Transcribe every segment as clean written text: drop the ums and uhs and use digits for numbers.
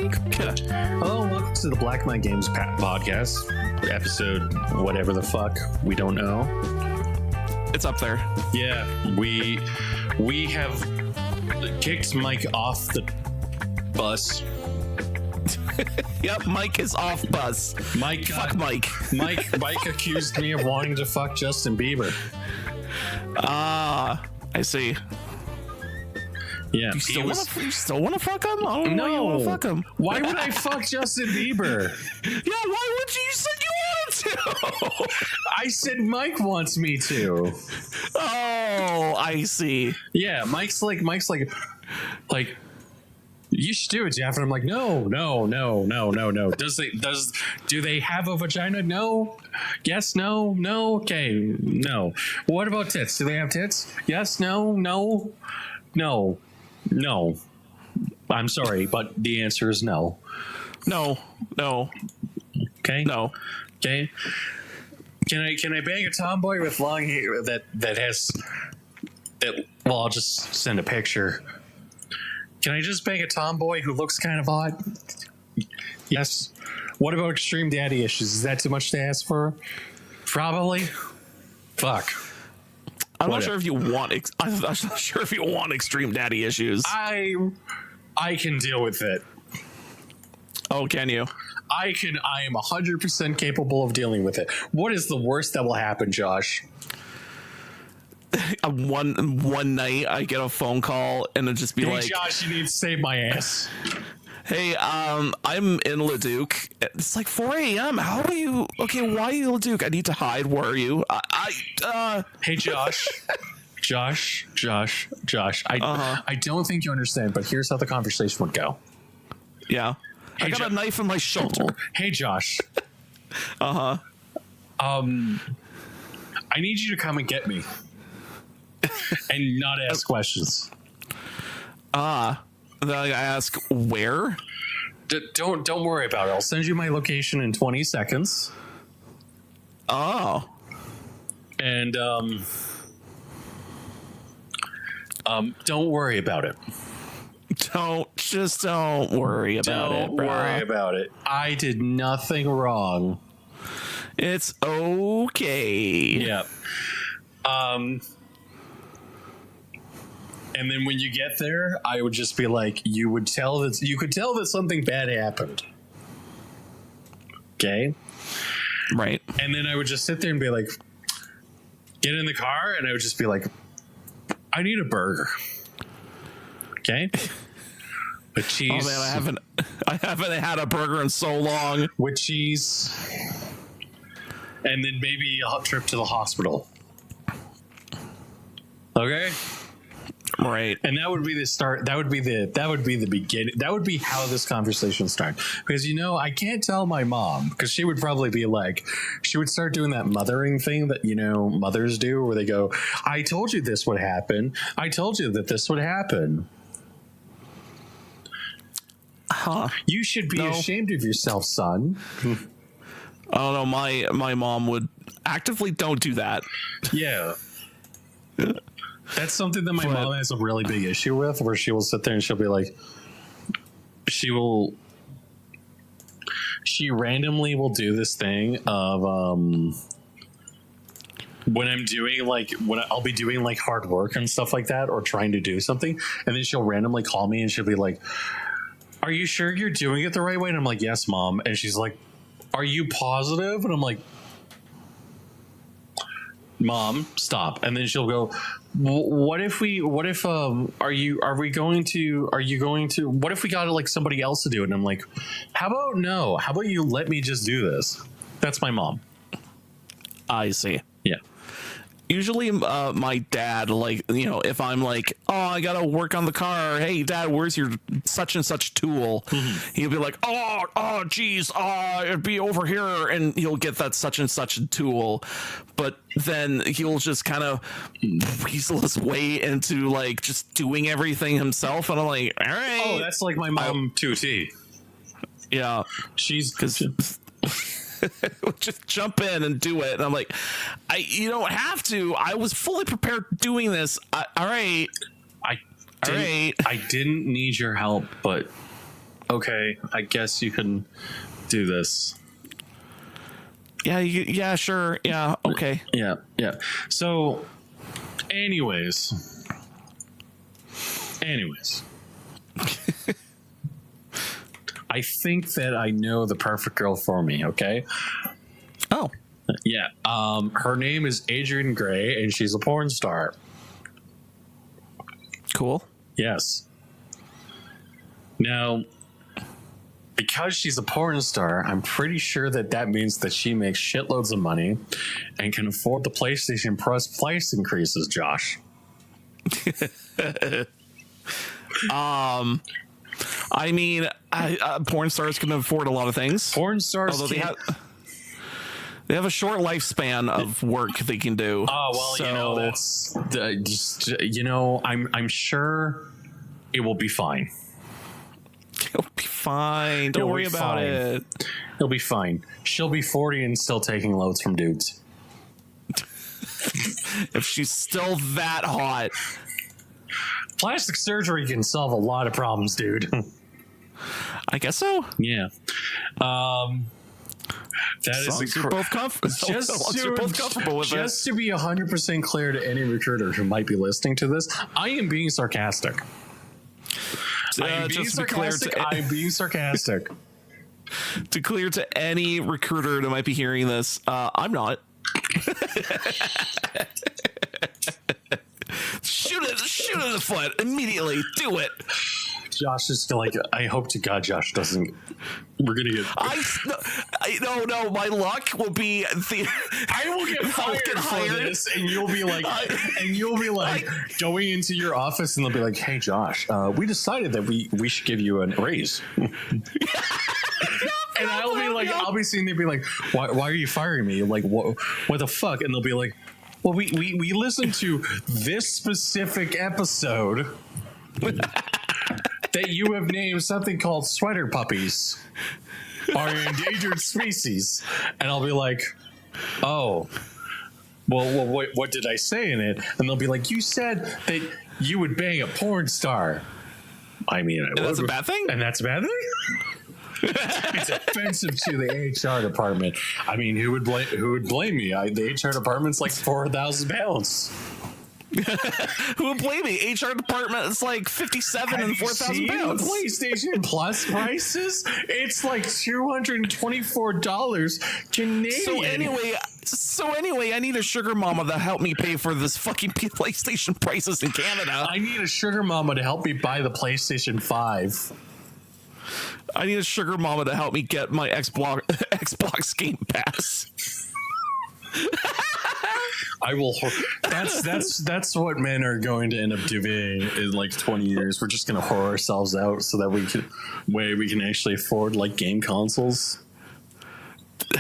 Mike. Hello, and welcome to the Black Mind Games podcast, episode whatever the fuck, we don't know. It's up there. Yeah, we have kicked Mike off the bus. Yep, Mike is off bus. Fuck Mike. Mike accused me of wanting to fuck Justin Bieber. I see. Yeah, You still want to fuck him? I don't know why you want to fuck him. Why would I fuck Justin Bieber? Yeah, why would you? You said you wanted to. I said Mike wants me to. Oh, I see. Yeah, Mike's like, you should do it, Jeff. And I'm like, no. Do they have a vagina? No. Yes, no. Okay, no. What about tits? Do they have tits? Yes, no. I'm sorry, but the answer is no. No. Okay. No. Okay. Can I bang a tomboy with long hair that has that? Well, I'll just send a picture. Can I just bang a tomboy who looks kind of hot? Yes. What about extreme daddy issues? Is that too much to ask for? Probably. Fuck. I'm not sure if you want. I'm not sure if you want extreme daddy issues. I can deal with it. Oh, can you? I am 100% capable of dealing with it. What is the worst that will happen, Josh? One night I get a phone call and it'll just be like, Josh, you need to save my ass. Hey, I'm in Leduc. It's like 4 a.m. How are you? Okay, why are you in Leduc? I need to hide. Where are you? Hey, Josh. Josh. I don't think you understand, but here's how the conversation would go. Yeah. Hey, I got a knife in my shoulder. Hey, Josh. Uh-huh. I need you to come and get me. And not ask questions. Then I ask where? Don't worry about it. I'll send you my location in 20 seconds. Oh. And don't worry about it. Don't worry about it. Don't worry about it. I did nothing wrong. It's okay. Yeah. And then when you get there, I would just be like, you could tell that something bad happened. Okay? Right. And then I would just sit there and be like, get in the car, and I would just be like, I need a burger. Okay? With cheese. Oh man, I haven't had a burger in so long. With cheese. And then maybe a trip to the hospital. Okay? Right. And that would be the start. That would be the beginning. That would be how this conversation started. Because, I can't tell my mom, because she would probably be like, she would start doing that mothering thing that, mothers do, where they go, I told you this would happen. I told you that this would happen. Huh. You should be ashamed of yourself, son. I don't know. My mom would actively don't do that. Yeah. That's something that my mom has a really big issue with, where she will sit there and she'll be like, she randomly will do this thing of, when I'll be doing like hard work and stuff like that, or trying to do something, and then she'll randomly call me and she'll be like, are you sure you're doing it the right way? And I'm like, yes, Mom. And she's like, are you positive? And I'm like, Mom, stop. And then she'll go, what if we got like somebody else to do it? And I'm like, how about you let me just do this? That's my mom. I see. Yeah. Usually my dad, like, if I'm like, oh, I gotta work on the car, hey Dad, where's your such and such tool? Mm-hmm. He'll be like, oh geez, it'd be over here, and he'll get that such and such tool, but then he'll just kind of weasel his way into like just doing everything himself, and I'm like, all right. Oh, that's like my mom too. Yeah, she's because just jump in and do it. And I'm like, you don't have to. I was fully prepared doing this. All right. I didn't need your help, but okay, I guess you can do this. Yeah, sure. Yeah, okay. Yeah. So, anyways. I think that I know the perfect girl for me, okay? Oh. Yeah. Her name is Adrian Gray, and she's a porn star. Cool. Yes. Now, because she's a porn star, I'm pretty sure that means that she makes shitloads of money and can afford the PlayStation Plus price increases, Josh. I mean, porn stars can afford a lot of things. Porn stars, although they have a short lifespan of work they can do. Oh well, so, that's just I'm sure it will be fine. It'll be fine. Don't worry about it. It'll be fine. She'll be 40 and still taking loads from dudes. If she's still that hot. Plastic surgery can solve a lot of problems, dude. I guess so. Yeah. You're both comfortable. Just to be 100% clear to any recruiter who might be listening to this, I am being sarcastic. I'm being sarcastic. To clear to any recruiter that might be hearing this, I'm not. Shoot it in the foot immediately. Do it. Josh is like, I hope to God Josh doesn't. We're gonna get. No. My luck will be. I will get fired for this, and you'll be like, going into your office, and they'll be like, "Hey, Josh, we decided that we should give you a raise." And I'll be sitting there, be like, "Why are you firing me? Like, what the fuck?" And they'll be like, "Well, we listened to this specific episode." That you have named something called sweater puppies are an endangered species. And I'll be like, oh, well, what did I say in it? And they'll be like, you said that you would bang a porn star. I mean, I would. That's a bad thing? And that's a bad thing? It's offensive to the HR department. I mean, who would blame me? The HR department's like 4,000 pounds. Who would blame me? HR department is like 57 and 4,000 pounds. PlayStation Plus prices? It's like $224 Canadian. So anyway, I need a sugar mama to help me pay for this fucking PlayStation prices in Canada. I need a sugar mama to help me buy the PlayStation 5. I need a sugar mama to help me get my Xbox Game Pass. I will. That's what men are going to end up doing in like 20 years. We're just going to whore ourselves out so that we can actually afford like game consoles.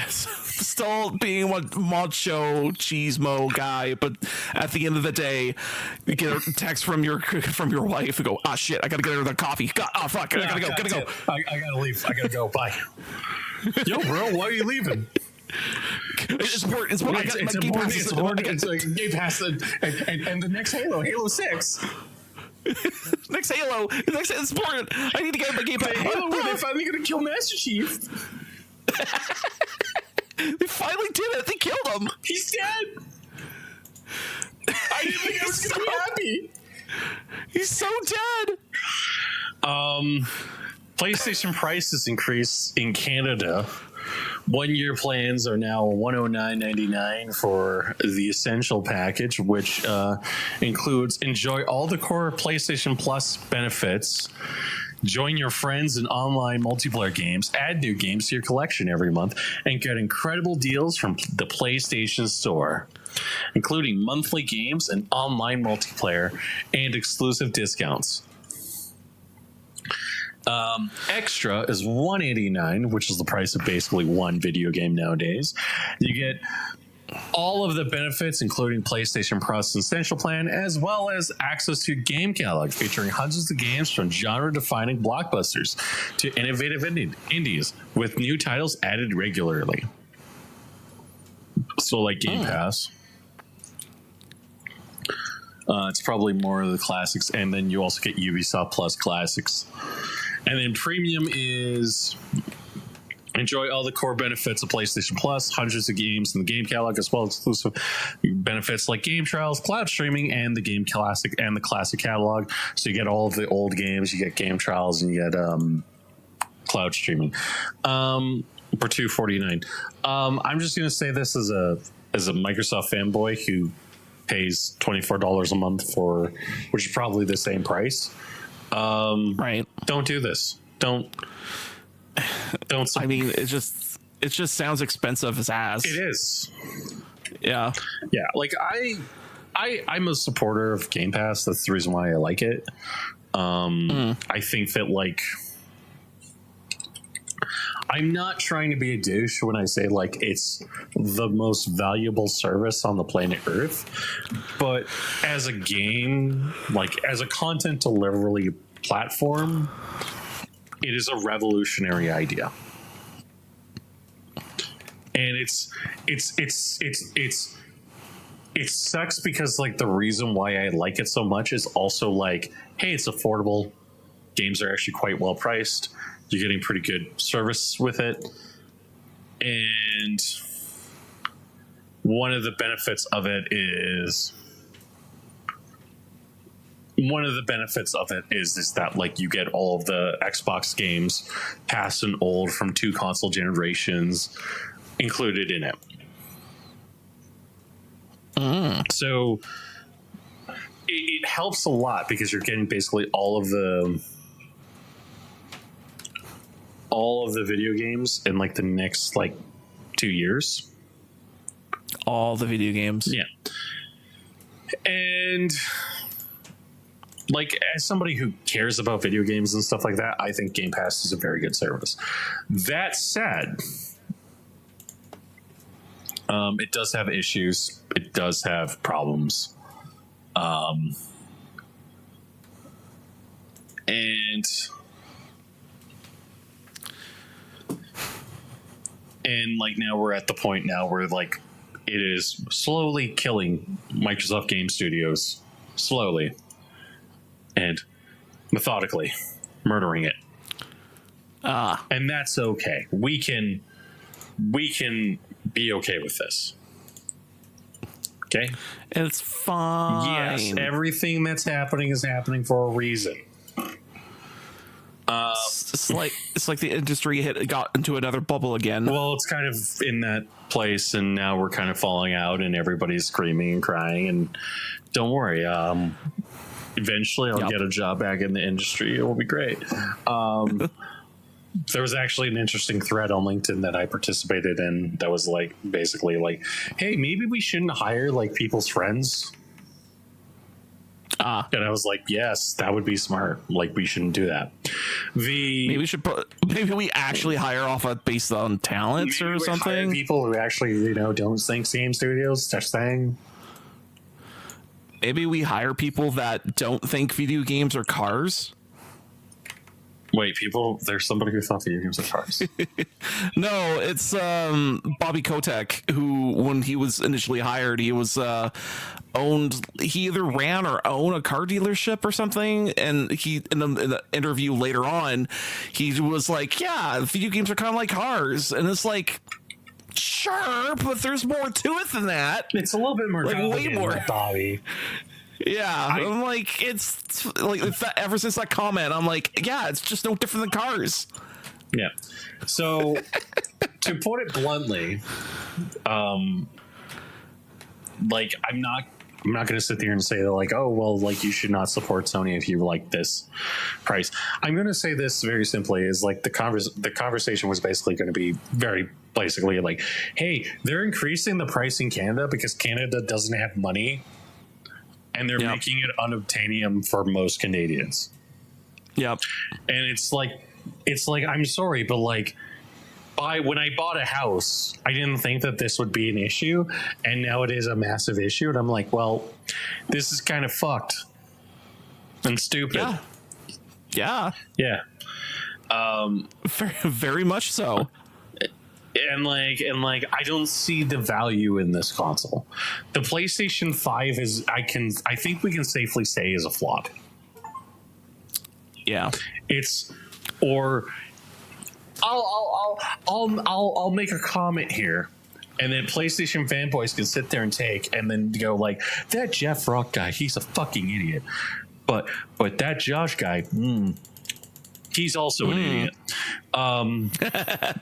Still being a macho cheesemo guy, but at the end of the day, you get a text from your wife and go, "Ah, shit, I gotta get her the coffee. Fuck, I gotta go. I gotta leave. I gotta go. Bye." Yo, bro, why are you leaving? It's important. It's important. It's like Game Pass, and the next Halo 6. Next Halo, it's important. I need to get my Game Pass. Halo where they're finally gonna kill Master Chief. They finally did it. They killed him. He's dead. I didn't think I was gonna be happy. He's so dead. PlayStation prices increase in Canada. 1 year plans are now $109.99 for the essential package, which includes enjoy all the core PlayStation Plus benefits, join your friends in online multiplayer games, add new games to your collection every month, and get incredible deals from the PlayStation Store, including monthly games and online multiplayer and exclusive discounts. Extra is $189, which is the price of basically one video game nowadays. You get all of the benefits, including PlayStation Plus Essential Plan, as well as access to game catalog featuring hundreds of games from genre-defining blockbusters to innovative indies, with new titles added regularly. So, like Game Pass. It's probably more of the classics, and then you also get Ubisoft Plus Classics. And then premium is enjoy all the core benefits of PlayStation Plus, hundreds of games in the game catalog, as well as exclusive benefits like game trials, cloud streaming, and the game classic and the classic catalog. So you get all of the old games, you get game trials, and you get cloud streaming for $249. I'm just gonna say this as a Microsoft fanboy who pays $24 a month for, which is probably the same price. Right. Don't do this. Don't. I mean, it just sounds expensive as ass. It is. Yeah. Yeah. Like I'm a supporter of Game Pass. That's the reason why I like it. I think that, like, I'm not trying to be a douche when I say, like, it's the most valuable service on the planet Earth, but as a game, like as a content delivery platform, it is a revolutionary idea. And it sucks because, like, the reason why I like it so much is also like, hey, it's affordable. Games are actually quite well priced. You're getting pretty good service with it. And one of the benefits of it is that, like, you get all of the Xbox games, past and old, from 2 console generations included in it. So it helps a lot because you're getting basically all of the video games in, like, the next, like, 2 years. All the video games. Yeah. And, like, as somebody who cares about video games and stuff like that, I think Game Pass is a very good service. That said, it does have issues. It does have problems. And like, now we're at the point now where, like, it is slowly killing Microsoft Game Studios, slowly and methodically murdering it. And that's okay. We can be okay with this. Okay? It's fine. Yes, everything that's happening is happening for a reason. It's like the industry got into another bubble again. Well, it's kind of in that place, and now we're kind of falling out, and everybody's screaming and crying. And don't worry, eventually I'll get a job back in the industry. It will be great. There was actually an interesting thread on LinkedIn that I participated in that was, like, basically like, hey, maybe we shouldn't hire, like, people's friends. And I was like, yes, that would be smart. Like, we shouldn't do that. Maybe we actually hire off based on talents or something. People who actually, don't think game studios, such thing. Maybe we hire people that don't think video games are cars. Wait, there's somebody who thought video games are cars. No, it's Bobby Kotick, who, when he was initially hired, he was he either ran or owned a car dealership or something, and he in the interview later on, he was like, yeah, video games are kind of like cars, and it's like, sure, but there's more to it than that. It's a little bit more, like, way more, Bobby. Yeah, I'm like, it's like, ever since that comment, I'm like, yeah, it's just no different than cars. Yeah. So, to put it bluntly, like, I'm not going to sit there and say that, like, oh, well, like, you should not support Sony if you like this price. I'm going to say this very simply is, like, the conversation was basically going to be very basically like, hey, they're increasing the price in Canada because Canada doesn't have money. And they're making it unobtainium for most Canadians. Yep. And it's like, I'm sorry, but, like, when I bought a house, I didn't think that this would be an issue. And now it is a massive issue. And I'm like, well, this is kind of fucked and stupid. Yeah. Yeah. Very, very much so. And like, I don't see the value in this console. The PlayStation 5 is, I think we can safely say, is a flop. Yeah. It's Or I'll make a comment here, and then PlayStation fanboys can sit there and take, and then go like, that Jeff Rock guy, he's a fucking idiot. But that Josh guy, he's also an idiot.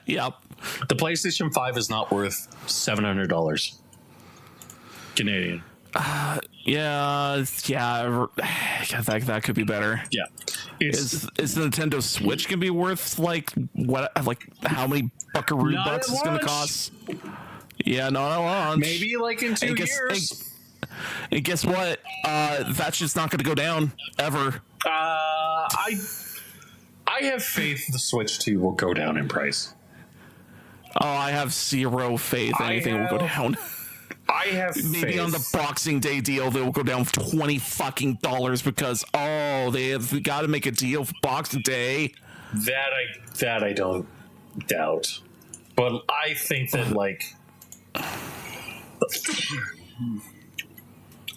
Yep. The PlayStation 5 is not worth $700 Canadian. Yeah, that could be better. Yeah, Is the Nintendo Switch gonna be worth like what? Like how many buckaroo Not bucks at it's gonna launch. cost? Yeah, not at launch. maybe like in 2 years. And guess what? That's just not gonna go down ever. I have faith the Switch 2 will go down in price. Oh, I have zero faith anything will go down. I have Maybe faith. on the Boxing Day deal, they will go down $20 fucking because they got to make a deal for Boxing Day. That I don't doubt, but I think that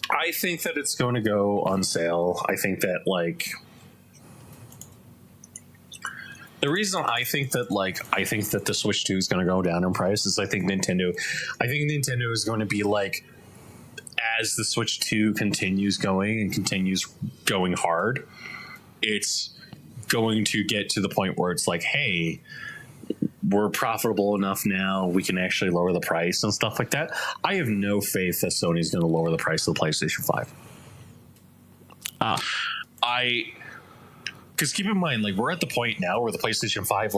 I think that it's going to go on sale. I think that the reason I think that the Switch 2 is going to go down in price is I think Nintendo is going to be like, as the Switch 2 continues going hard, it's going to get to the point where it's like, hey, we're profitable enough now, we can actually lower the price and stuff like that. I have no faith that Sony's going to lower the price of the PlayStation 5. Because keep in mind, we're at the point now where the PlayStation 5,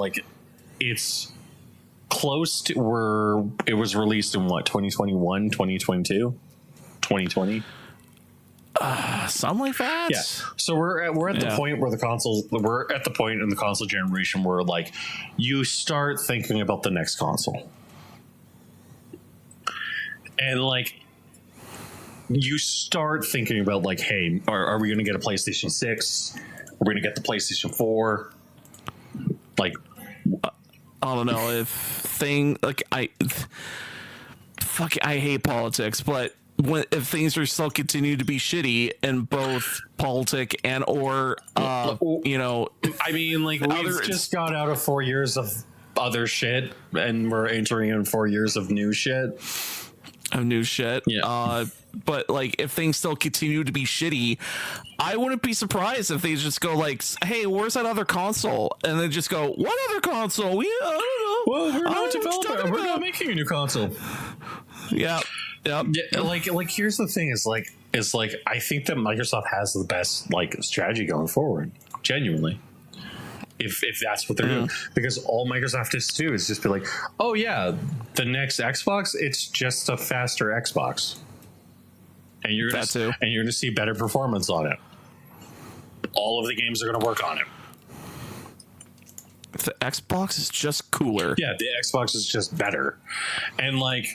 it's close to where it was released in 2021, 2022, 2020. Something like that. Yeah. So we're at the point where we're at the point in the console generation where you start thinking about the next console. And you start thinking about hey, are we going to get a PlayStation 6? Are we going to get the PlayStation 4? I don't know if I hate politics, but if things are still continue to be shitty in both politic and or I mean, we've just got out of 4 years of other shit, and we're entering in 4 years of new shit. Yeah. But if things still continue to be shitty, I wouldn't be surprised if they just go hey, where's that other console? And then just go, what other console? Yeah, I don't know. Well, we're not developing. We're not making a new console. Yeah. Yep. Yeah, here's the thing: is I think that Microsoft has the best strategy going forward. Genuinely, if that's what they're doing, because all Microsoft has to do is just be like, oh yeah, the next Xbox, it's just a faster Xbox, and you're gonna see better performance on it. All of the games are gonna work on it. The Xbox is just cooler. Yeah, the Xbox is just better, and I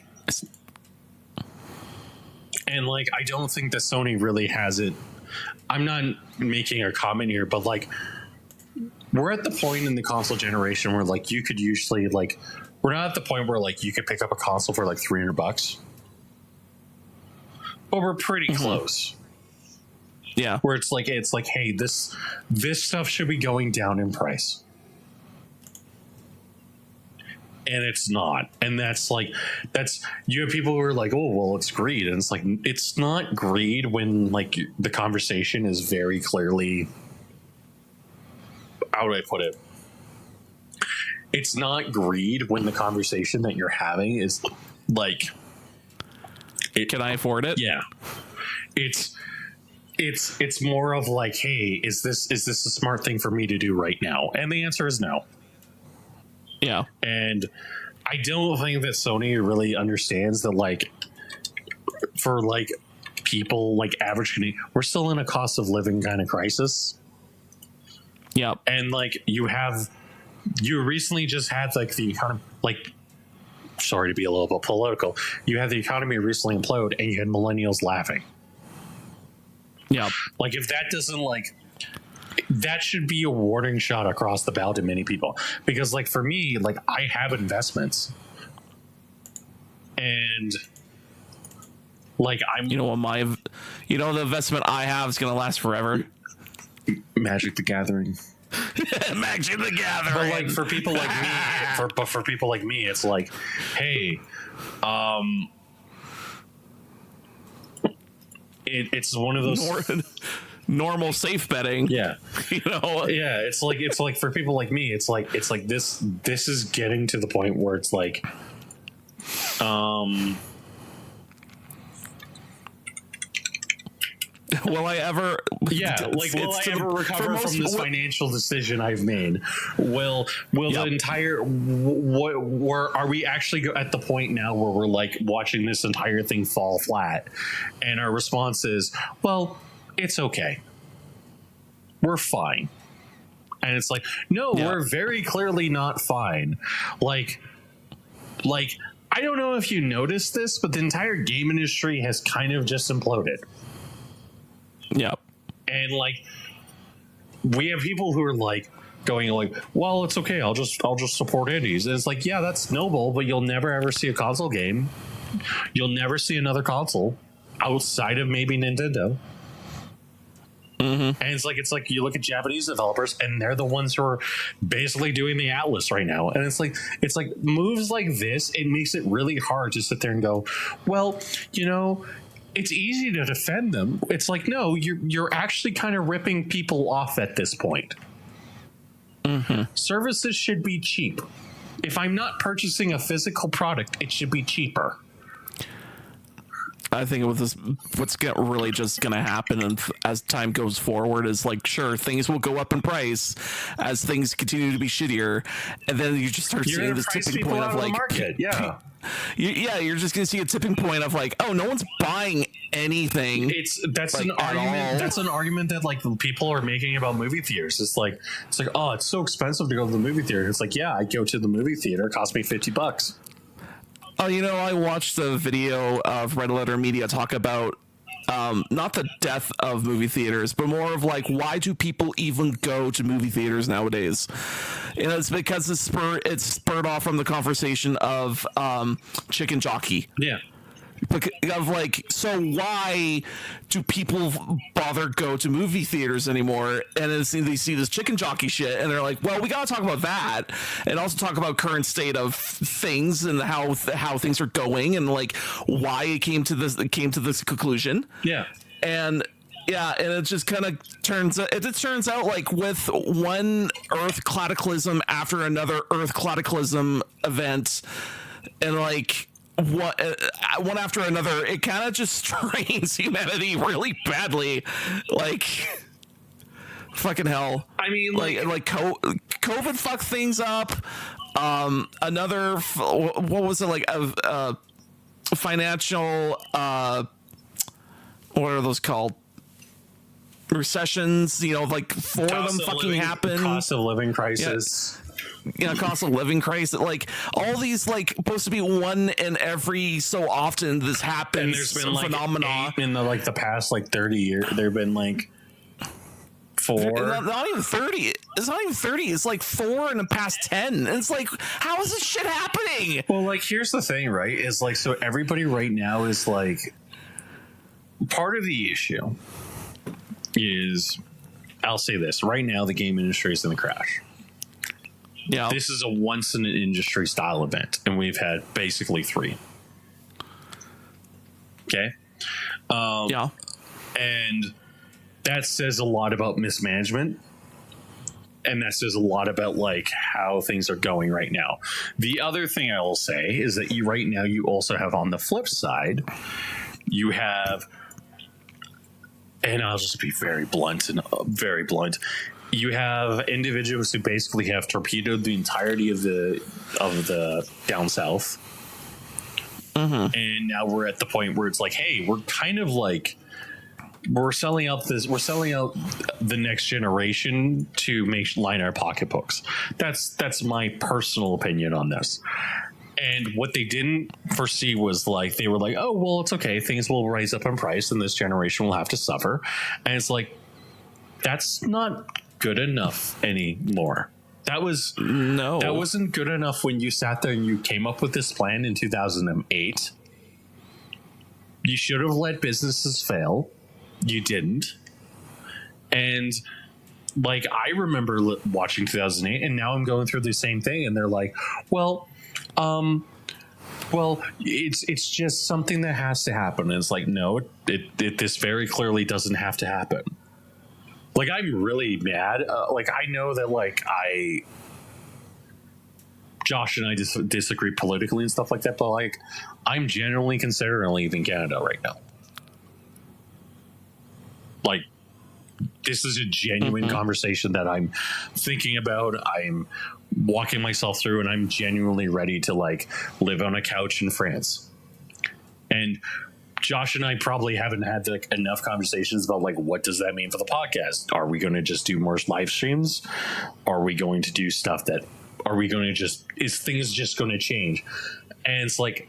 don't think that Sony really has it. I'm not making a comment here, but we're at the point in the console generation where you could usually we're not at the point where you could pick up a console for $300, but we're pretty close. Yeah, where it's hey, this stuff should be going down in price. And it's not. And that's you have people who are oh, well, it's greed. And it's not greed when the conversation is very clearly, how do I put it? It's not greed when the conversation that you're having is can I afford it? Yeah. It's more of hey, is this a smart thing for me to do right now? And the answer is no. Yeah. And I don't think that Sony really understands that for people average Canadian, we're still in a cost of living kind of crisis. Yeah. And you recently just had the economy, sorry to be a little bit political, you had the economy recently implode and you had millennials laughing. Yeah. If that doesn't that should be a warning shot across the bow to many people, because for me, I have investments, and I'm the investment I have is gonna last forever. Magic the Gathering. Magic the Gathering. But like for people like me, for people like me, it's like, hey, it's one of those normal safe betting. Yeah, you know. Yeah, it's like for people like me, it's like this is getting to the point where it's like, will I ever? Yeah, like will I ever recover from this financial decision I've made? Will the entire where are we actually at the point now where we're like watching this entire thing fall flat, and our response is, well, it's okay, we're fine. And it's like, no, we're very clearly not fine. Like I don't know if you noticed this, but the entire game industry has kind of just imploded. Yep. And like we have people who are like going like, well, it's okay, I'll just support indies. And it's like, yeah, that's noble, but you'll never ever see a console game. You'll never see another console outside of maybe Nintendo. Mm-hmm. And it's like you look at Japanese developers, and they're the ones who are basically doing the Atlas right now. And it's like moves like this, it makes it really hard to sit there and go, well, you know, it's easy to defend them. It's like, no, you're actually kind of ripping people off at this point. Mm-hmm. Services should be cheap. If I'm not purchasing a physical product, it should be cheaper. I think with this, what's really just going to happen, and as time goes forward, is like, sure, things will go up in price as things continue to be shittier, and then you just start seeing this tipping point of like, you're just going to see a tipping point of like, oh, no one's buying anything. That's like, an argument. That's an argument that like people are making about movie theaters. It's like, oh, it's so expensive to go to the movie theater. It's like, yeah, I go to the movie theater. It cost me $50. Oh, you know, I watched a video of Red Letter Media talk about not the death of movie theaters, but more of like, why do people even go to movie theaters nowadays? And it's because it's spurred off from the conversation of chicken jockey. Yeah. Of like, so why do people bother go to movie theaters anymore? And then they see this chicken jockey shit, and they're like, well, we gotta talk about that, and also talk about current state of things and how things are going, and like why it came to this conclusion. Yeah. And it just kind of turns out like with one Earth cataclysm after another Earth cataclysm event, and like one after another, it kind of just strains humanity really badly. Like, fucking hell. I mean, like COVID fucked things up. Another, what was it, like a financial, what are those called? Recessions, you know, like four of them fucking happened. Cost of living crisis. Yeah. You know, cost of living crisis, like all these, like supposed to be one in every so often this happens. And there's been like phenomena in the past like 30 years. There've been like 4. Not even 30. It's not even 30. It's like 4 in the past 10. And it's like, how is this shit happening? Well, like here's the thing, right? Is like, so everybody right now is like, part of the issue is, I'll say this right now, the game industry is in the crash. Yeah, this is a once in an industry style event, and we've had basically 3. Okay. Yeah, and that says a lot about mismanagement, and that says a lot about like how things are going right now. The other thing I will say is that right now you also have, on the flip side, you have, and I'll just be very blunt. You have individuals who basically have torpedoed the entirety of the down south. Mm-hmm. And now we're at the point where it's like, hey, we're kind of like, we're selling out the next generation to line our pocketbooks. That's my personal opinion on this. And what they didn't foresee was like, they were like, oh, well, it's okay, things will rise up in price and this generation will have to suffer. And it's like, that's not good enough anymore. That wasn't good enough when you sat there and you came up with this plan in 2008. You should have let businesses fail. You didn't. And like I remember watching 2008, and now I'm going through the same thing, and they're like, well, it's just something that has to happen. And it's like, no, this very clearly doesn't have to happen. Like, I'm really mad. Like, I know that, like, Josh and I disagree politically and stuff like that, but, like, I'm genuinely considering leaving Canada right now. Like, this is a genuine conversation that I'm thinking about. I'm walking myself through, and I'm genuinely ready to, like, live on a couch in France. And Josh and I probably haven't had like enough conversations about like, what does that mean for the podcast? Are we going to just do more live streams? Are we going to do stuff is things just going to change? And it's like,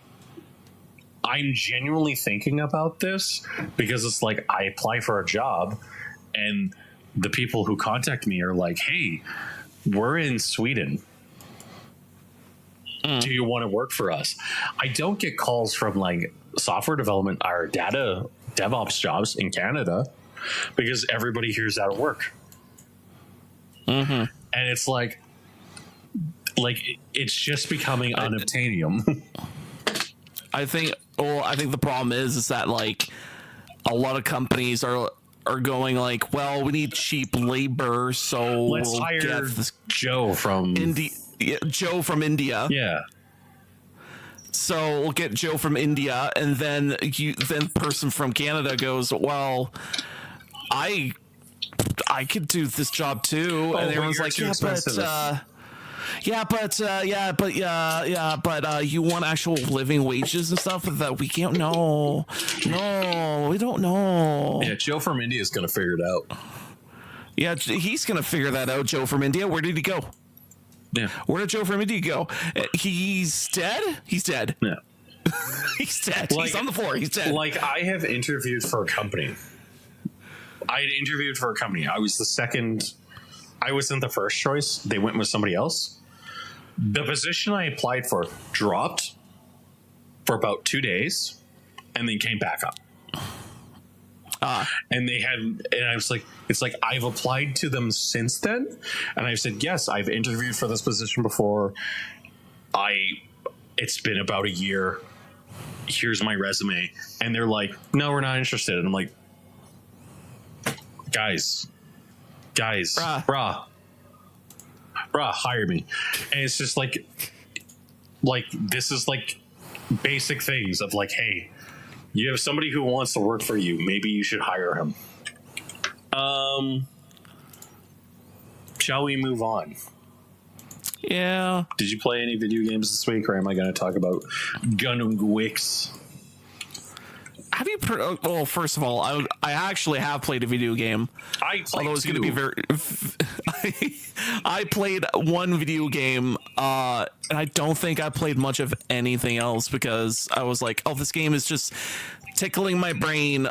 I'm genuinely thinking about this because it's like, I apply for a job and the people who contact me are like, hey, we're in Sweden. Do you want to work for us? I don't get calls from like software development or data DevOps jobs in Canada because everybody here's out of work. And it's like it's just becoming unobtainium. I think the problem is that like a lot of companies are going like, well, we need cheap labor, so let's hire Joe from India. Yeah. So we'll get Joe from India, and then the person from Canada goes, well, I could do this job too, and everyone's like, but you want actual living wages and stuff that we can't. No, we don't know. Yeah, Joe from India is gonna figure it out. Yeah, he's gonna figure that out. Joe from India, where did he go? Yeah. Where did Joe from India go? He's dead? He's dead. Yeah. He's dead. Like, he's on the floor. He's dead. Like, I have interviewed for a company. I had interviewed for a company. I was the second. I wasn't the first choice. They went with somebody else. The position I applied for dropped for about 2 days and then came back up. And I was like, it's like, I've applied to them since then. And I've said, yes, I've interviewed for this position before. It's been about a year. Here's my resume. And they're like, no, we're not interested. And I'm like, guys, brah, hire me. And it's just like this is like basic things of like, hey, you have somebody who wants to work for you. Maybe you should hire him. Shall we move on? Yeah. Did you play any video games this week, or am I going to talk about Gundam GUUUUX? Have you? Well, first of all, I actually have played a video game. Although it's going to be very. I played one video game, and I don't think I played much of anything else because I was like, oh, this game is just tickling my brain.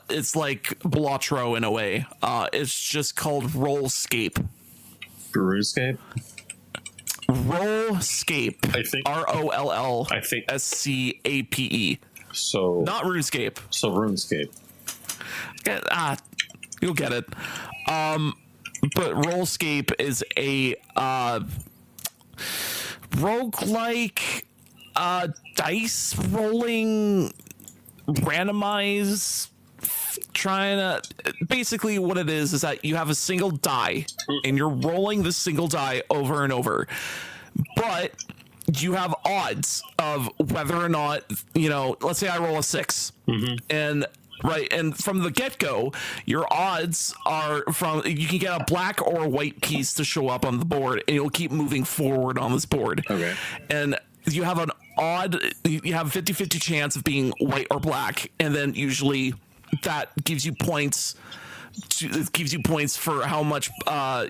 It's like Blotro in a way. It's just called Rollscape. RuneScape. Rollscape. I think ROLL. I think SCAPE. So not RuneScape. So RuneScape. You'll get it. But Rollscape is a roguelike dice rolling randomize trying to basically what it is that you have a single die and you're rolling this single die over and over, but you have odds of whether or not, let's say I roll a 6 and from the get-go, your odds are you can get a black or white piece to show up on the board and you'll keep moving forward on this board. Okay. And you have you have a 50-50 chance of being white or black, and then usually that gives you points. It gives you points for how much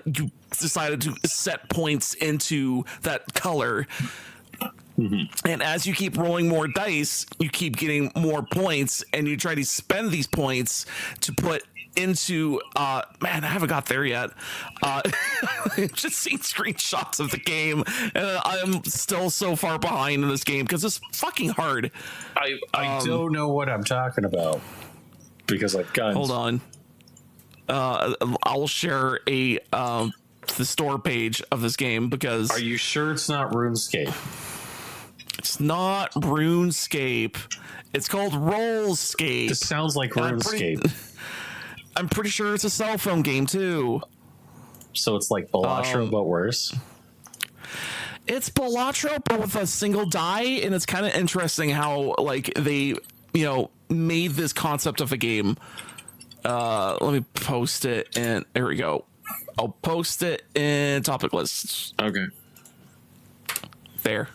you decided to set points into that color. And as you keep rolling more dice, you keep getting more points, and you try to spend these points to put into man, I haven't got there yet. I've just seen screenshots of the game, and I'm still so far behind in this game because it's fucking hard. I don't know what I'm talking about because I've guns. Hold on. I'll share the store page of this game because Are you sure it's not RuneScape? it's not RuneScape. It's called Rollscape. This sounds like RuneScape. I'm pretty sure it's a cell phone game too. So it's like Balatro, but worse. It's Balatro, but with a single die, and it's kind of interesting how like they, made this concept of a game. Let me post it, and there we go. I'll post it in topic lists. Okay. There.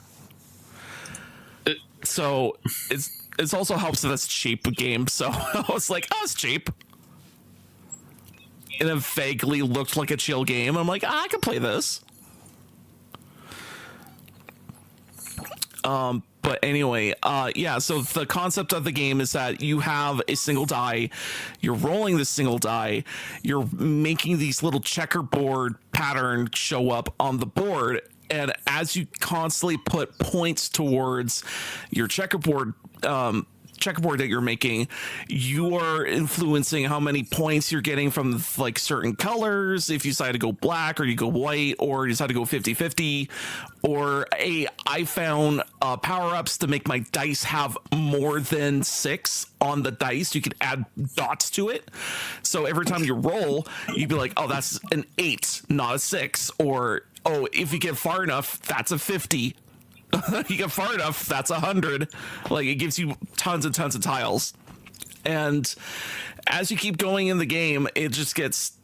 So it's also helps that it's cheap game. So I was like, oh, it's cheap. And it vaguely looked like a chill game. I'm like, I can play this. But anyway, so the concept of the game is that you have a single die, you're rolling this single die, you're making these little checkerboard pattern show up on the board, and as you constantly put points towards your checkerboard that you're making, you are influencing how many points you're getting from like certain colors. If you decide to go black or you go white or you decide to go 50-50, or I found power-ups to make my dice have more than 6 on the dice. You could add dots to it. So every time you roll, you'd be like, oh, that's an 8, not a 6. Or, oh, if you get far enough, that's a 50. You get far enough, that's 100. Like, it gives you tons and tons of tiles. And as you keep going in the game, it just gets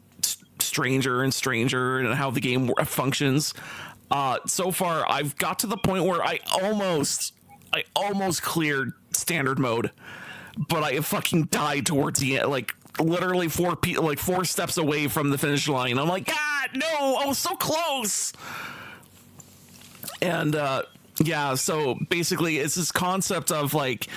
stranger and stranger and how the game functions. So far, I've got to the point where I almost cleared standard mode, but I fucking died towards the end, like literally 4 steps away from the finish line. I'm like, God, no, I was so close. And so basically it's this concept of like,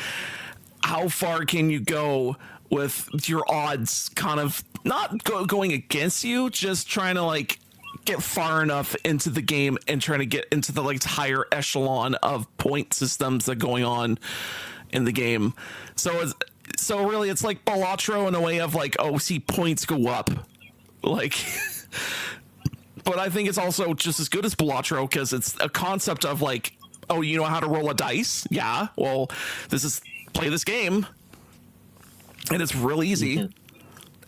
how far can you go with your odds kind of not going against you, just trying to like get far enough into the game and trying to get into the like higher echelon of point systems that are going on in the game. So really it's like Balatro in a way of like, oh, see points go up, like. But I think it's also just as good as Balatro because it's a concept of like, oh, you know how to roll a dice? Yeah. Well, play this game, and it's real easy,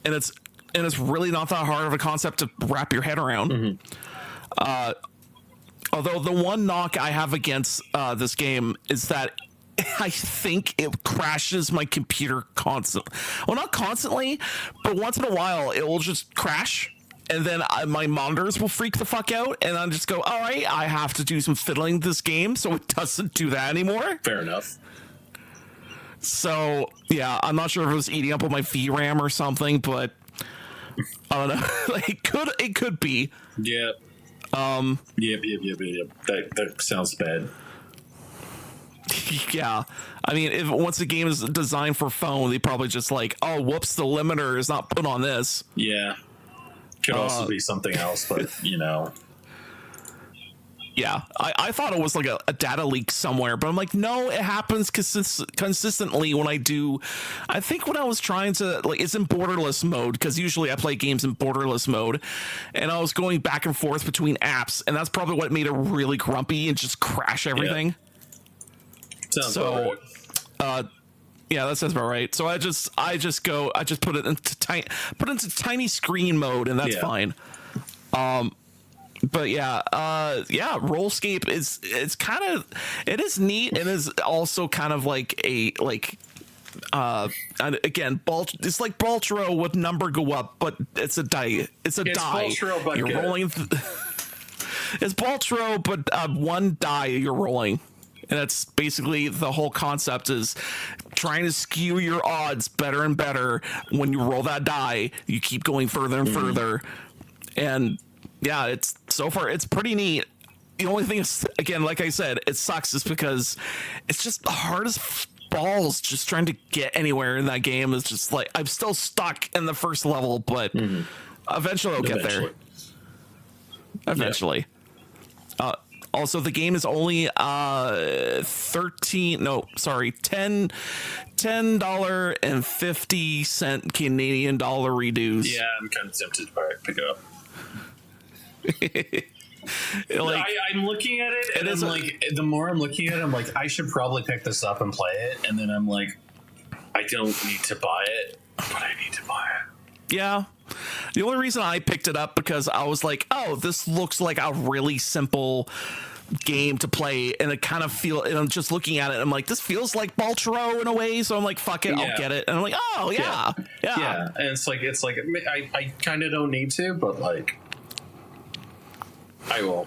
and it's really not that hard of a concept to wrap your head around. Although the one knock I have against this game is that I think it crashes my computer constantly. Well, not constantly, but once in a while it will just crash. And then my monitors will freak the fuck out, and I'll just go, all right, I have to do some fiddling this game so it doesn't do that anymore. Fair enough. So, yeah, I'm not sure if it was eating up on my VRAM or something, but I don't know. Like, it could be. Yeah. Yep. That sounds bad. Yeah. I mean, once the game is designed for phone, they probably just like, oh, whoops, the limiter is not put on this. Yeah. Could also be something else, but Yeah, I thought it was like a data leak somewhere, but I'm like, no, it happens consistently when I do. I think when I was trying to, like, it's in borderless mode, because usually I play games in borderless mode, and I was going back and forth between apps, and that's probably what made it really grumpy and just crash everything. Yeah. Sounds about right. Yeah, that sounds about right. So I just put it into tiny screen mode, and that's fine. But Rollscape it is neat, and is also kind of like and again, it's like Baltro with number go up, but it's a die. It's die. Baltro, but you're good. rolling. It's Baltro, but one die you're rolling. And that's basically the whole concept, is trying to skew your odds better and better. When you roll that die, you keep going further and further. And yeah, it's pretty neat. The only thing is, again, like I said, it sucks is because it's just the hardest balls just trying to get anywhere in that game. Is just like, I'm still stuck in the first level, but eventually I'll get there. Eventually. Also, the game is only 10.50 Canadian dollar reduce. Yeah, I'm kind of tempted to pick it up. Like, I'm looking at it, and I'm like, the more I'm looking at it, I'm like, I should probably pick this up and play it. And then I'm like, I don't need to buy it, but I need to buy it. yeah. The only reason I picked it up because I was like, oh, this looks like a really simple game to play, and it kind of and I'm just looking at it, I'm like, this feels like Baltro in a way, so I'm like, fuck it, I'll get it. And I'm like, oh yeah. And it's like I kind of don't need to, but like I will.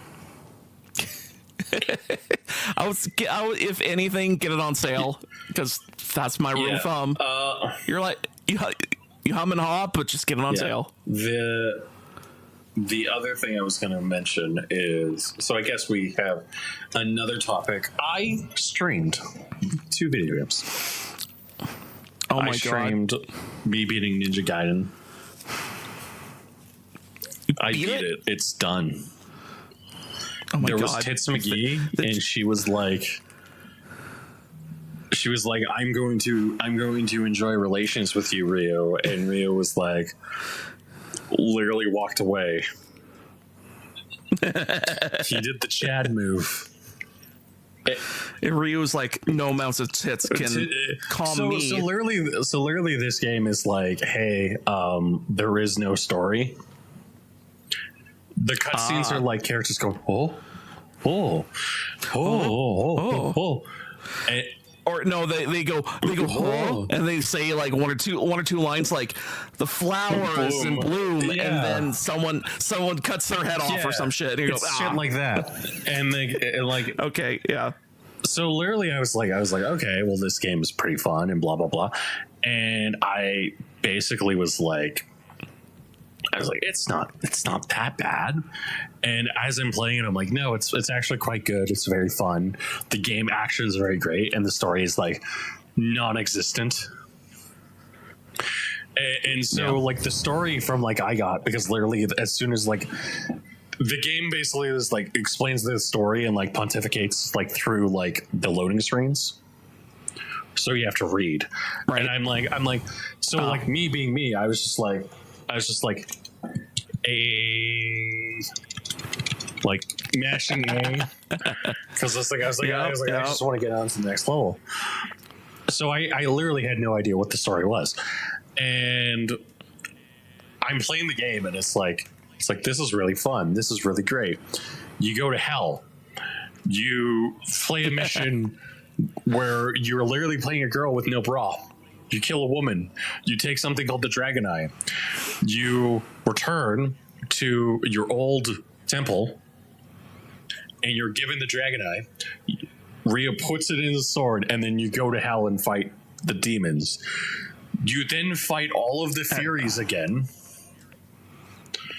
I would, if anything, get it on sale because that's my rule of thumb. You're like you hum and haw, but just get it on sale. The other thing I was going to mention is, so I guess we have another topic. I streamed 2 video games. Oh my god! I streamed me beating Ninja Gaiden. I beat it. It's done. Oh my god! There was Tits McGee, and she was like, I'm going to enjoy relations with you, Rio. And Rio was like, literally walked away. He did the Chad move. And Ryu's like, no amounts of tits can calm me. So literally, this game is like, hey, there is no story. The cutscenes are like characters go, and, or no, they go, and they say like one or two lines like the flowers in bloom, and then someone cuts their head off or some shit. And you go, shit like that, and like okay, yeah. So literally, I was like, okay, well, this game is pretty fun and blah blah blah, and I basically was like, it's not that bad. And as I'm playing it, I'm like, no, it's actually quite good. It's very fun. The game action is very great, and the story is like non-existent. And so like the story from like I got, because literally as soon as like the game basically is like explains the story and like pontificates like through like the loading screens. So you have to read. Right. And I'm like, so like me being me, I was just like like mashing A, because I just want to get on to the next level. So I literally had no idea what the story was, and I'm playing the game, and it's like this is really fun. This is really great. You go to hell. You play a mission where you're literally playing a girl with no bra. You kill a woman. You take something called the Dragon Eye. You return to your old temple, and you're given the Dragon Eye. Rhea puts it in the sword, and then you go to hell and fight the demons. You then fight all of the Furies again.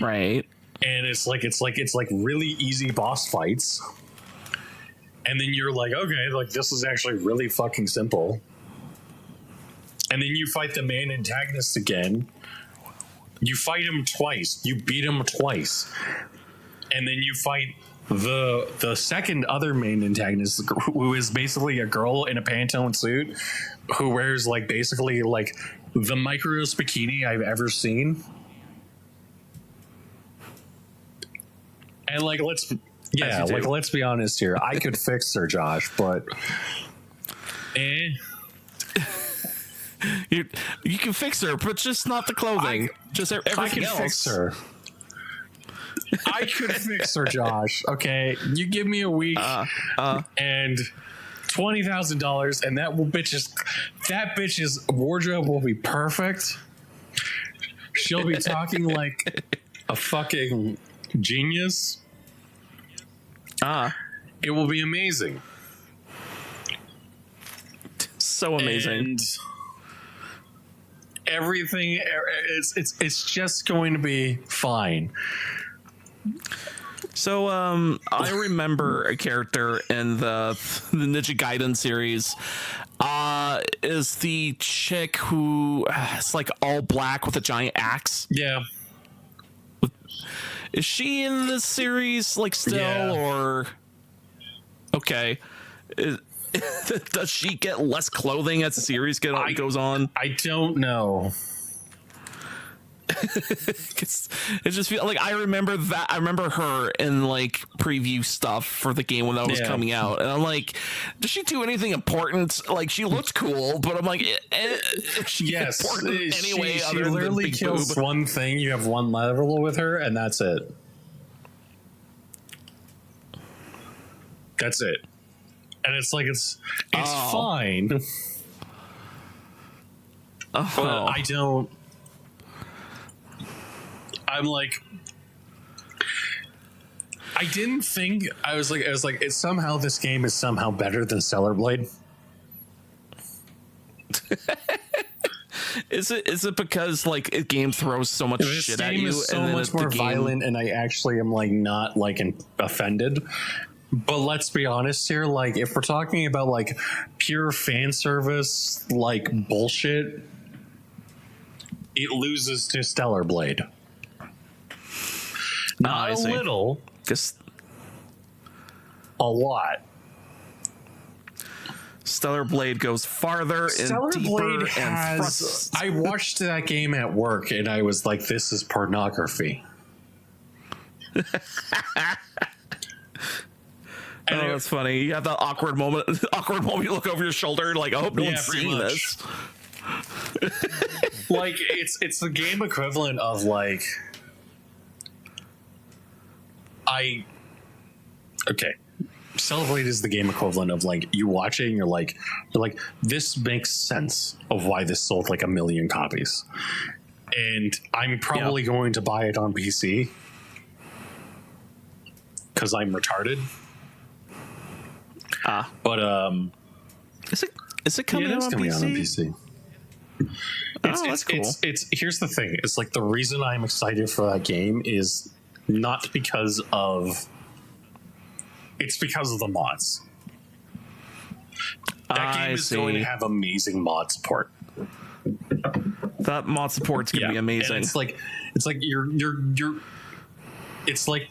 Right. And it's like really easy boss fights. And then you're like, okay, like this is actually really fucking simple. And then you fight the main antagonist again. You fight him twice. You beat him twice. And then you fight the second other main antagonist, who is basically a girl in a Pantone suit who wears like basically like the microest bikini I've ever seen. And like let's be honest here. I could fix her, Josh, but you can fix her, but just not the clothing. Just everything I can else. Fix her. I could fix her, Josh. Okay, you give me a week and $20,000, and that bitch's wardrobe will be perfect. She'll be talking like a fucking genius. It will be amazing. So amazing. And everything, it's just going to be fine. So I remember a character in the Ninja Gaiden series is the chick who is like all black with a giant axe. Yeah. Is she in this series like still or Okay. Does she get less clothing as the series goes on? I don't know. It just feels like I remember her in like preview stuff for the game when that was coming out, and I'm like, does she do anything important? Like, she looks cool, but I'm like, is she important anyway? She literally kills one thing. You have one level with her, and that's it. That's it. And it's like it's fine. But I don't. I'm like, I didn't think I was like it's somehow this game is somehow better than Stellar Blade. Is it because like a game throws so much shit at you? This game is so much more violent, and I actually am like not like offended. But let's be honest here, like if we're talking about like pure fan service, like bullshit, it loses to Stellar Blade. Not a little, just a lot. Stellar Blade goes farther and deeper and I watched that game at work, and I was like, "This is pornography." Oh, that's funny. You have that awkward moment. You look over your shoulder, like, I hope no one's seeing this. Like, it's the game equivalent of like, Celebrate is the game equivalent of like you watch it and you're like, this makes sense of why this sold like 1 million copies, and I'm probably going to buy it on PC because I'm retarded. But is it coming out on PC? That's cool. It's here's the thing. It's like the reason I'm excited for that game is not because of. It's because of the mods. That game is going to have amazing mod support. That mod support's gonna be amazing. And it's like you're. It's like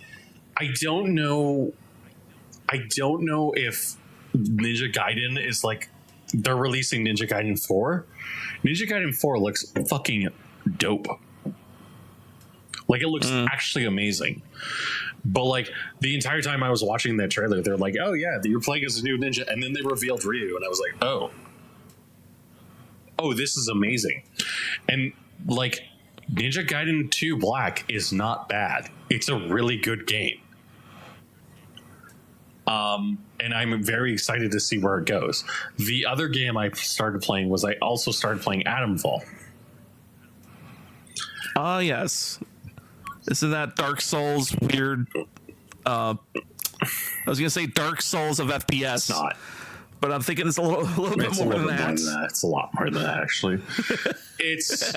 I don't know if Ninja Gaiden is like they're releasing Ninja Gaiden 4. Ninja Gaiden 4 looks fucking dope. Like it looks actually amazing. But like the entire time I was watching that trailer, they're like, "Oh yeah, you're playing as a new ninja," and then they revealed Ryu, and I was like, "Oh, this is amazing." And like Ninja Gaiden 2 Black is not bad. It's a really good game. And I'm very excited to see where it goes. The other game I started playing was I also started playing Atomfall. Oh yes. Isn't that Dark Souls weird? I was gonna say Dark Souls of FPS. It's not. But I'm thinking it's a little bit more than that. It's a lot more than that, actually. It's.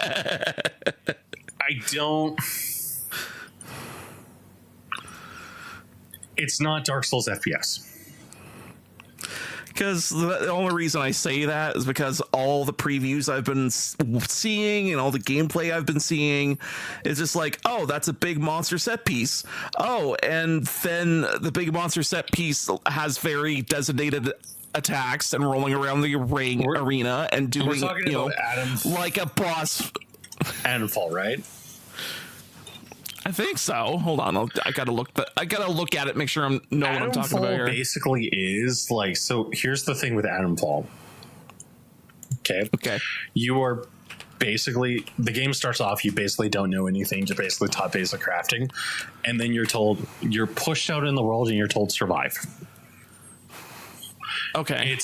It's not Dark Souls FPS. Because the only reason I say that is because all the previews I've been seeing and all the gameplay I've been seeing is just like, oh, that's a big monster set piece. Oh, and then the big monster set piece has very designated attacks and rolling around the arena and doing, like a boss. Atomfall, right? I think so. Hold on, I gotta look at it, make sure I know what I'm talking about here. Basically, is like so. Here's the thing with Atomfall. Okay. You are basically the game starts off. You basically don't know anything. You're basically taught basic crafting, and then you're pushed out in the world, and you're told survive. Okay.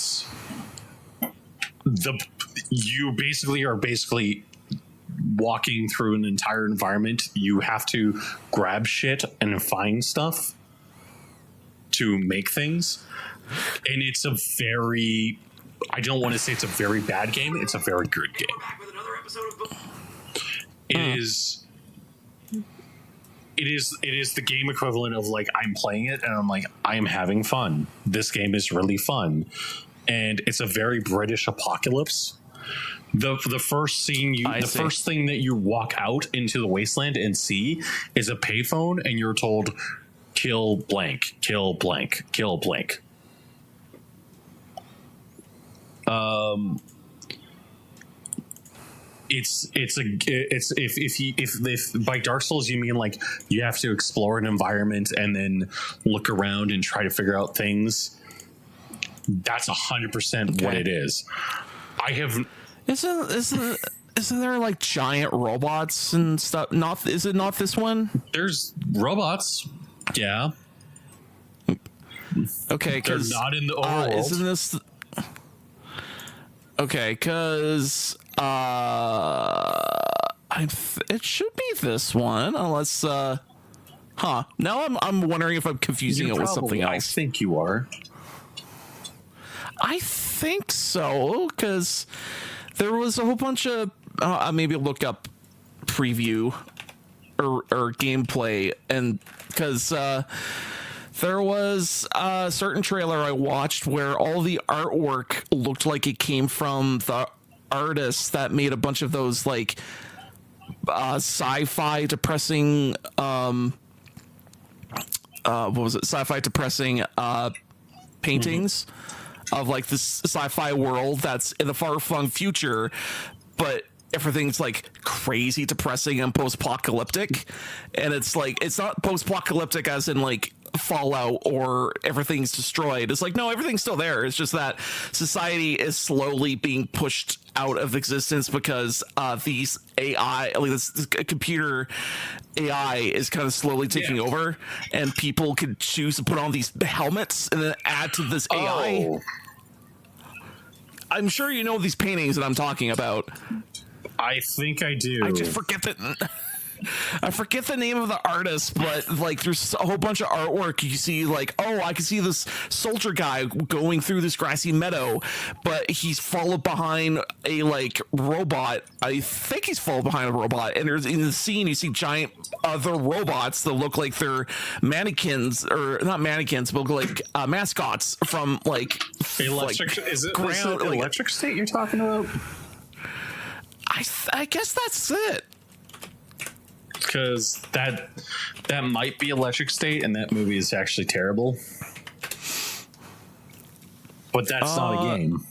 You basically are walking through an entire environment. You have to grab shit and find stuff to make things, and it's a very, I don't want to say it's a very bad game, it's a very good game. It is the game equivalent of like I'm playing it and I'm like I'm having fun. This game is really fun, and it's a very British apocalypse. The first first thing that you walk out into the wasteland and see is a payphone, and you're told kill blank, kill blank, kill blank. It's if by Dark Souls you mean like you have to explore an environment and then look around and try to figure out things, that's 100% what it is. I have isn't there like giant robots and stuff? Is it not this one? There's robots, yeah. Okay, because they're not in the overworld. Isn't this? Okay, because it should be this one, unless Now I'm wondering if I'm confusing it with something else. I think you are. I think so, because there was a whole bunch of maybe look up preview or gameplay, and because there was a certain trailer I watched where all the artwork looked like it came from the artists that made a bunch of those like sci-fi depressing what was it? Sci-fi depressing paintings of like this sci-fi world that's in the far-flung future, but everything's like crazy depressing and post-apocalyptic. And it's like, it's not post-apocalyptic as in like Fallout or everything's destroyed. It's like, no, everything's still there. It's just that society is slowly being pushed out of existence because these AI, like this computer AI is kind of slowly taking over, and people could choose to put on these helmets and then add to this AI. I'm sure you know these paintings that I'm talking about. I think I do. I just forget that. I forget the name of the artist, but like there's a whole bunch of artwork. You see like, oh, I can see this soldier guy going through this grassy meadow, but he's followed behind a like robot. I think he's followed behind a robot, and there's in the scene you see giant other robots that look like they're mannequins, or not mannequins, but look like mascots from like Electric. Is it Electric State you're talking about? I guess that's it. Because that might be Electric State, and that movie is actually terrible. But that's not a game.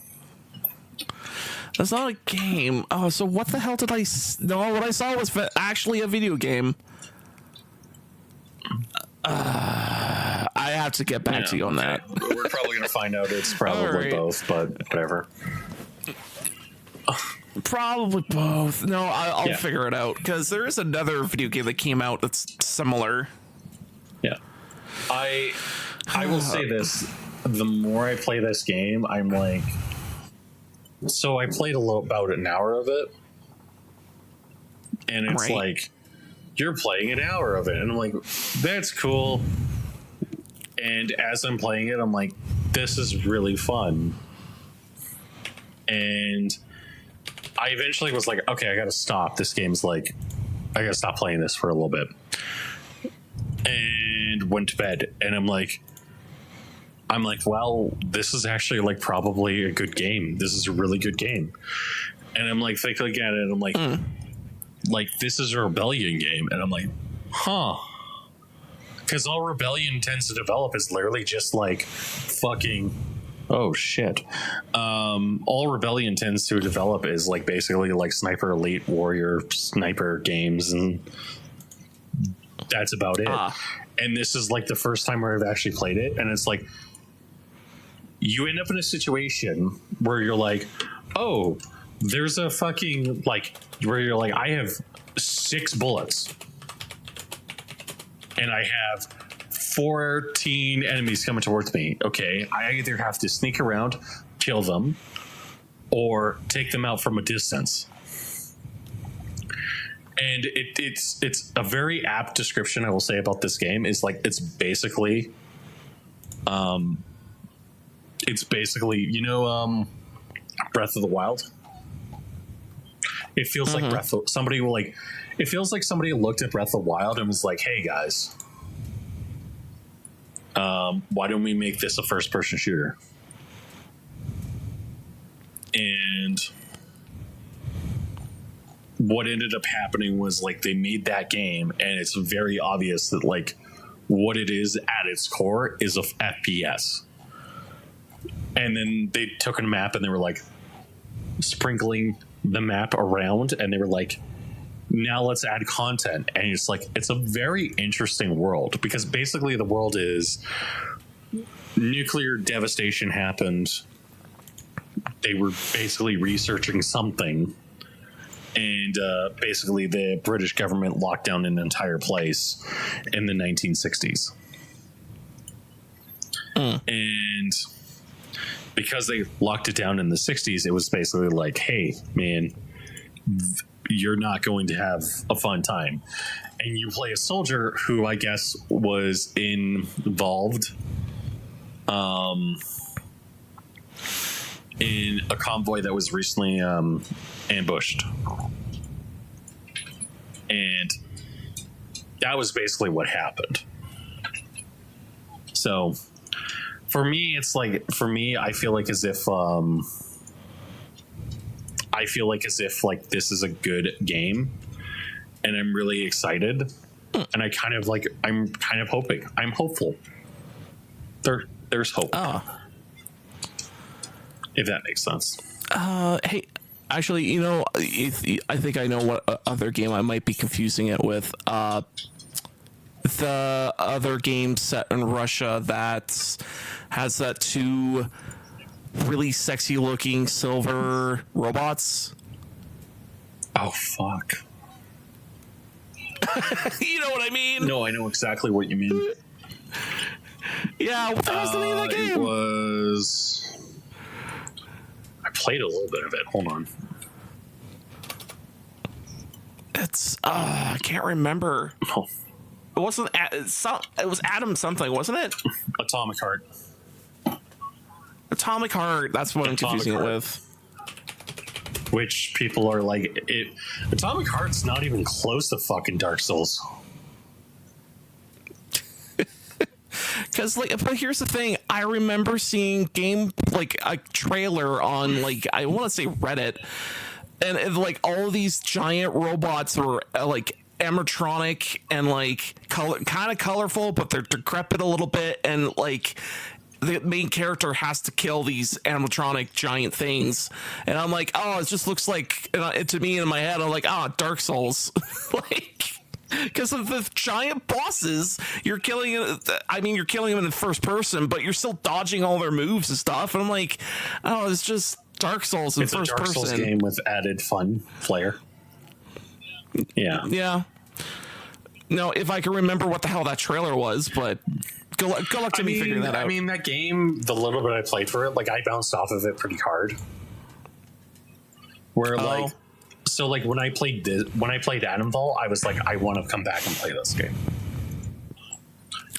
That's not a game. Oh, so what the hell did I... No, what I saw was actually a video game. I have to get back to you on that. We're probably going to find out it's probably both, but whatever. Probably both. No, I'll figure it out, because there is another video game that came out that's similar. Yeah. I will say this. The more I play this game, I'm like... So I played about an hour of it. And it's like, you're playing an hour of it. And I'm like, that's cool. And as I'm playing it, I'm like, this is really fun. And... I eventually was like, okay, I gotta stop. This game's like, I gotta stop playing this for a little bit. And went to bed. And I'm like, well, this is actually like probably a good game. This is a really good game. And I'm like thinking at it, and I'm like, this is a Rebellion game. And I'm like, huh. Because all Rebellion tends to develop is literally just like fucking... Oh shit. All Rebellion tends to develop is like basically like Sniper Elite Warrior sniper games, and that's about it. And this is like the first time where I've actually played it, and it's like you end up in a situation where you're like, oh, there's a fucking like where you're like, I have 6 bullets and I have 14 enemies coming towards me. Okay, I either have to sneak around, kill them, or take them out from a distance. And it's a very apt description I will say about this game. Is like it's basically you know Breath of the Wild. It feels like it feels like somebody looked at Breath of the Wild and was like, hey guys, why don't we make this a first-person shooter? And what ended up happening was like they made that game, and it's very obvious that like what it is at its core is a FPS. And then they took a map and they were like sprinkling the map around, and they were like, now let's add content. And it's like, it's a very interesting world, because basically the world is nuclear devastation happened. They were basically researching something, and basically the British government locked down an entire place in the 1960s. And because they locked it down in the 60s, it was basically like, hey, man, you're not going to have a fun time. And you play a soldier who I guess was involved in a convoy that was recently ambushed. And that was basically what happened. So for me, it's like, I feel like as if like this is a good game, and I'm really excited, and I'm kind of hoping, I'm hopeful. There's hope. If that makes sense. Hey, actually, you know, I think I know what other game I might be confusing it with. The other game set in Russia that has that two really sexy looking silver robots. Oh, fuck. You know what I mean? No, I know exactly what you mean. Yeah, what the hell's the name of that game? It was... I played a little bit of it. Hold on. It's, I can't remember. Oh. It wasn't, it was Adam something, wasn't it? Atomic Heart. Atomic Heart, that's what I'm confusing it with. Which people are like, Atomic Heart's not even close to fucking Dark Souls. Because, like, but here's the thing, I remember seeing like a trailer on, like, I want to say Reddit, and like all these giant robots were like animatronic and like kind of colorful, but they're decrepit a little bit, and like the main character has to kill these animatronic giant things, and I'm like, oh, it just looks like, to me in my head, I'm like, oh, Dark Souls. Like, because of the giant bosses, you're killing them in the first person, but you're still dodging all their moves and stuff, and I'm like, oh, it's just Dark Souls in first person. It's a Dark Souls game with added fun flair. Yeah. No, if I can remember what the hell that trailer was, but good luck to me figuring that out. I mean, that game, the little bit I played for it, like, I bounced off of it pretty hard. When I played Adamfall, I was like, I want to come back and play this game.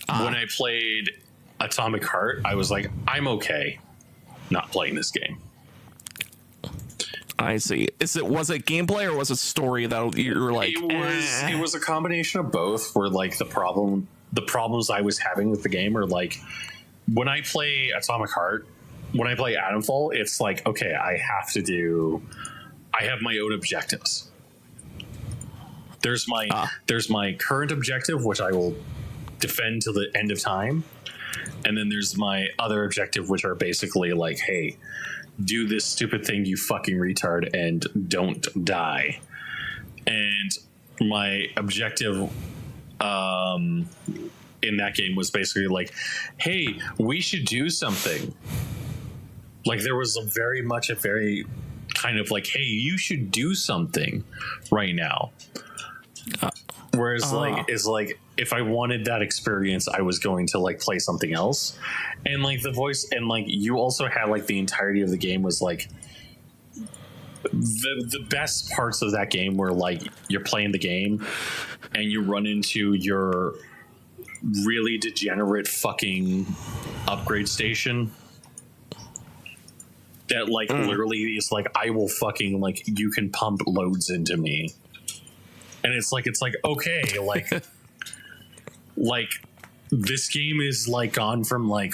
When I played Atomic Heart, I was like, I'm okay not playing this game. I see. Was it gameplay or was it story that you were like? It was a combination of both. Where like the problems I was having with the game are like, when I play Atomic Heart, when I play Adamfall, it's like, okay, I have my own objectives. There's my current objective, which I will defend till the end of time, and then there's my other objective, which are basically like, hey, do this stupid thing, you fucking retard, and don't die. And my objective in that game was basically like, hey, we should do something. Like, there was a very kind of like, hey, you should do something right now. Whereas like if I wanted that experience, I was going to like play something else. And like the voice, and like you also had like the entirety of the game was like the best parts of that game were like you're playing the game and you run into your really degenerate fucking upgrade station that like literally is like, I will fucking, like, you can pump loads into me. And it's like okay, like like this game is like gone from like,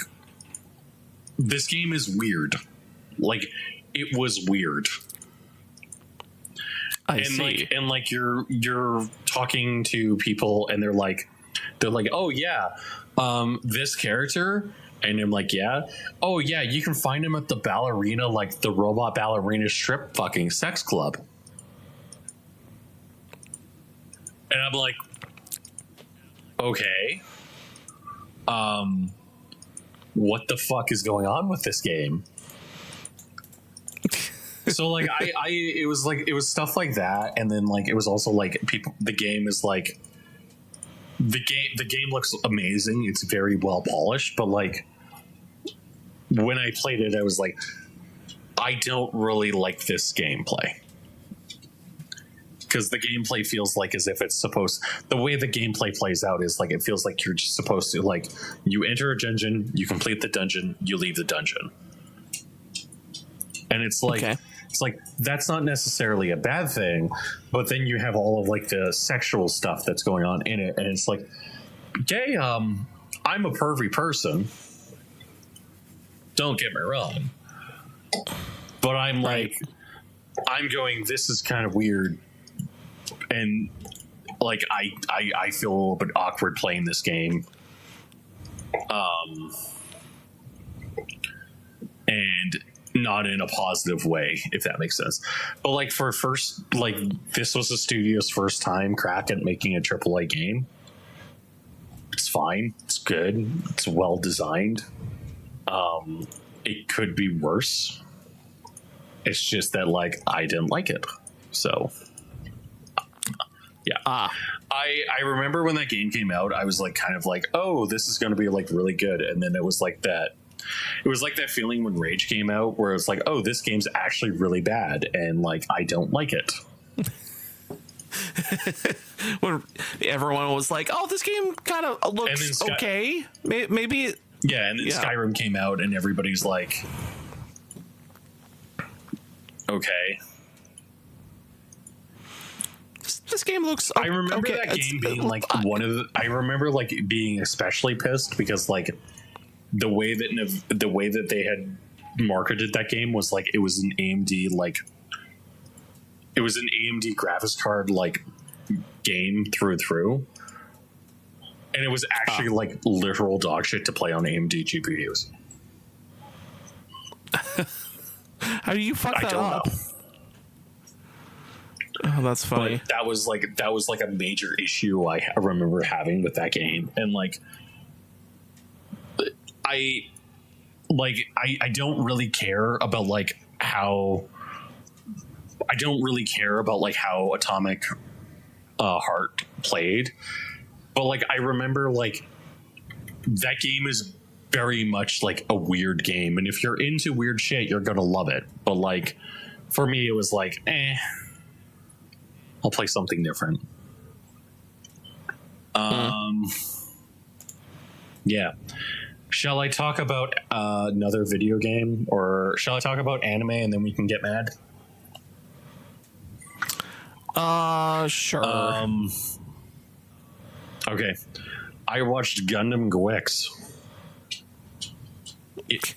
this game is weird. Like, it was weird. I see. Like you're talking to people and they're like, oh yeah, this character And I'm like, yeah. Oh, yeah, you can find him at the ballerina, like the robot ballerina strip fucking sex club. And I'm like, okay. What the fuck is going on with this game? So like it was stuff like that, and then like it was also like the game is like the game looks amazing. It's very well polished, but like when I played it, I was like, I don't really like this gameplay. Because the gameplay feels like as if it's supposed, the way the gameplay plays out is like it feels like you're just supposed to, like, you enter a dungeon, you complete the dungeon, you leave the dungeon. And it's like, it's like, that's not necessarily a bad thing, but then you have all of like the sexual stuff that's going on in it, and it's like, okay, I'm a pervy person. Don't get me wrong. But I'm like, I'm going, this is kind of weird. And like I feel a little bit awkward playing this game, and not in a positive way, if that makes sense. But like for first, like this was the studio's first time crack at making a AAA game. It's fine. It's good. It's well designed. It could be worse. It's just that like I didn't like it, so. Yeah. I remember when that game came out, I was like kind of like, oh, this is going to be like really good. And then it was like that feeling when Rage came out where it's like, oh, this game's actually really bad. And like, I don't like it. When everyone was like, oh, this game kind of looks okay. Maybe. Yeah. And then Skyrim came out and everybody's like, okay. This game looks. I remember that game being like one of the. I remember like being especially pissed because like the way that they had marketed that game was like it was an AMD graphics card like game through and through, and it was actually like literal dog shit to play on AMD GPUs. How do you fuck that up? Know. Oh, that's funny. But that was like a major issue I remember having with that game, and like I don't really care about like how Atomic Heart played, but like I remember like that game is very much like a weird game, and if you're into weird shit, you're gonna love it. But like for me, it was like, I'll play something different. Yeah. Shall I talk about another video game, or shall I talk about anime and then we can get mad? Sure. Okay. I watched Gundam GUUUUX. It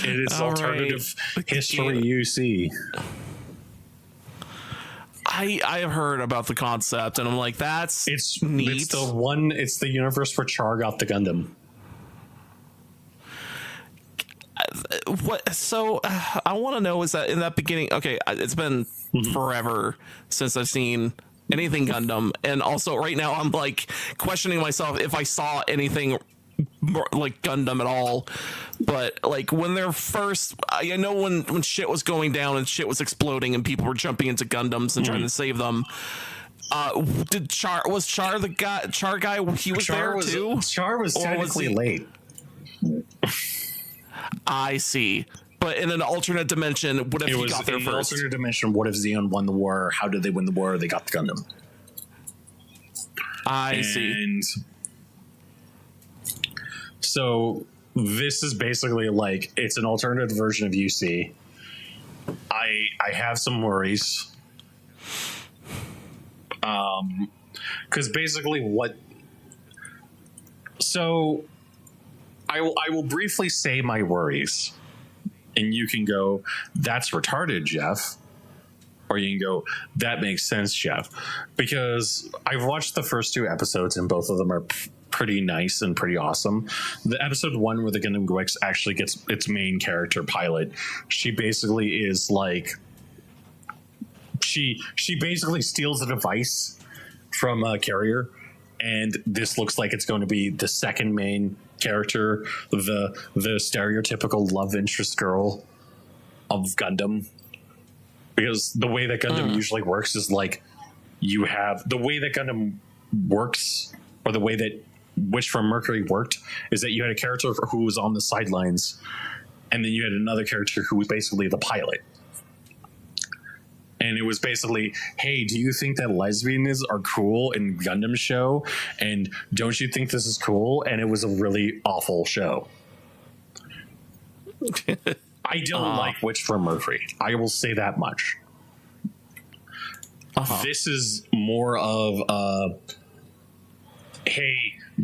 is alternative history UC. I have heard about the concept, and I'm like, it's neat. It's the universe where Char got the Gundam. What? So I want to know, is that in that beginning? Okay, it's been forever since I've seen anything Gundam, and also right now I'm like questioning myself if I saw anything more like Gundam at all. But like when they're first, I know when shit was going down and shit was exploding and people were jumping into Gundams and trying to save them. Char the guy? He was there too. Char was technically late. I see. But in an alternate dimension, what if he got there first? In an alternate dimension, what if Xeon won the war? How did they win the war? They got the Gundam. I see. So this is basically like, it's an alternative version of UC. I have some worries. Because basically I will briefly say my worries, and you can go, that's retarded, Jeff. Or you can go, that makes sense, Jeff. Because I've watched the first 2 episodes and both of them are pretty nice and pretty awesome. The episode 1 where the Gundam GUUUUX actually gets its main character pilot, she basically is like she basically steals a device from a carrier, and this looks like it's going to be the second main character, the stereotypical love interest girl of Gundam. Because the way that Gundam usually works is like you have the way that Gundam works, or the way that Witch from Mercury worked, is that you had a character who was on the sidelines, and then you had another character who was basically the pilot. And it was basically, hey, do you think that lesbians are cool in Gundam show? And don't you think this is cool? And it was a really awful show. I don't like Witch from Mercury. I will say that much. This is more of hey,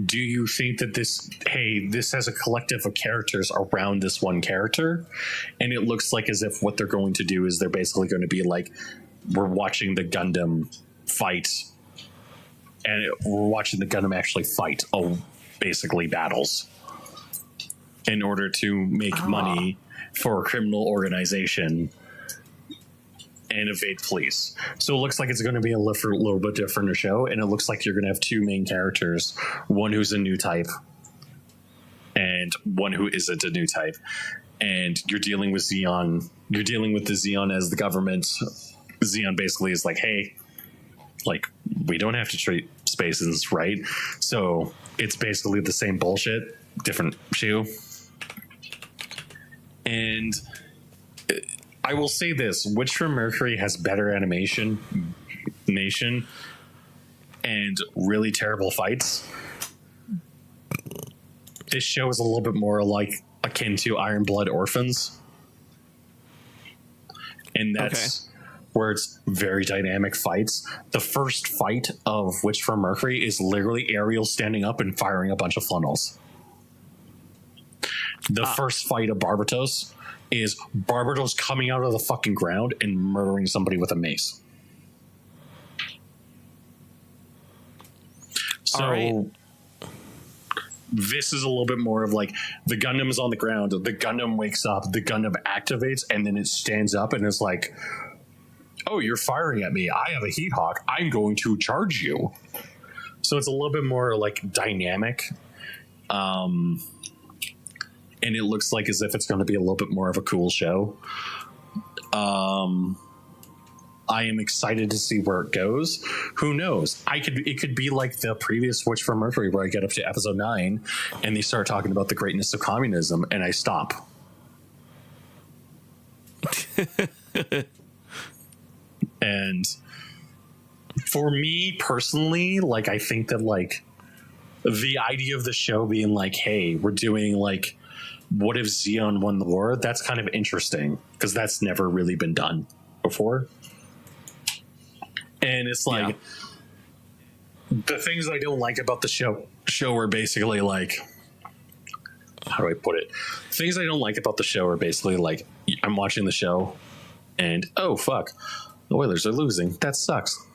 do you think that this has a collective of characters around this one character? And it looks like as if what they're going to do is they're basically going to be like, we're watching the Gundam fight, and we're watching the Gundam actually fight, basically battles, in order to make money for a criminal organization and evade police. So it looks like it's going to be a little bit different show, and it looks like you're going to have two main characters, one who's a new type and one who isn't a new type. And you're dealing with Zeon. You're dealing with the Zeon as the government. Zeon basically is like, hey, like, we don't have to treat spaces, right? So it's basically the same bullshit, different shoe. And I will say this, Witch from Mercury has better animation and really terrible fights. This show is a little bit more like akin to Iron Blood Orphans. And that's where it's very dynamic fights. The first fight of Witch from Mercury is literally Ariel standing up and firing a bunch of funnels. The first fight of Barbatos is Barbatos coming out of the fucking ground and murdering somebody with a mace. So this is a little bit more of like the Gundam is on the ground, the Gundam wakes up, the Gundam activates, and then it stands up and is like, oh, you're firing at me. I have a heat hawk. I'm going to charge you. So it's a little bit more like dynamic. And it looks like as if it's going to be a little bit more of a cool show. I am excited to see where it goes. Who knows? It could be like the previous Witch from Mercury, where I get up to episode 9 and they start talking about the greatness of communism, and I stop. And for me personally, like, I think that like the idea of the show being like, hey, we're doing like, what if Zeon won the war? That's kind of interesting because that's never really been done before. And it's like the things I don't like about the show are basically like, how do I put it? Things I don't like about the show are basically like, I'm watching the show and oh fuck, the Oilers are losing. That sucks.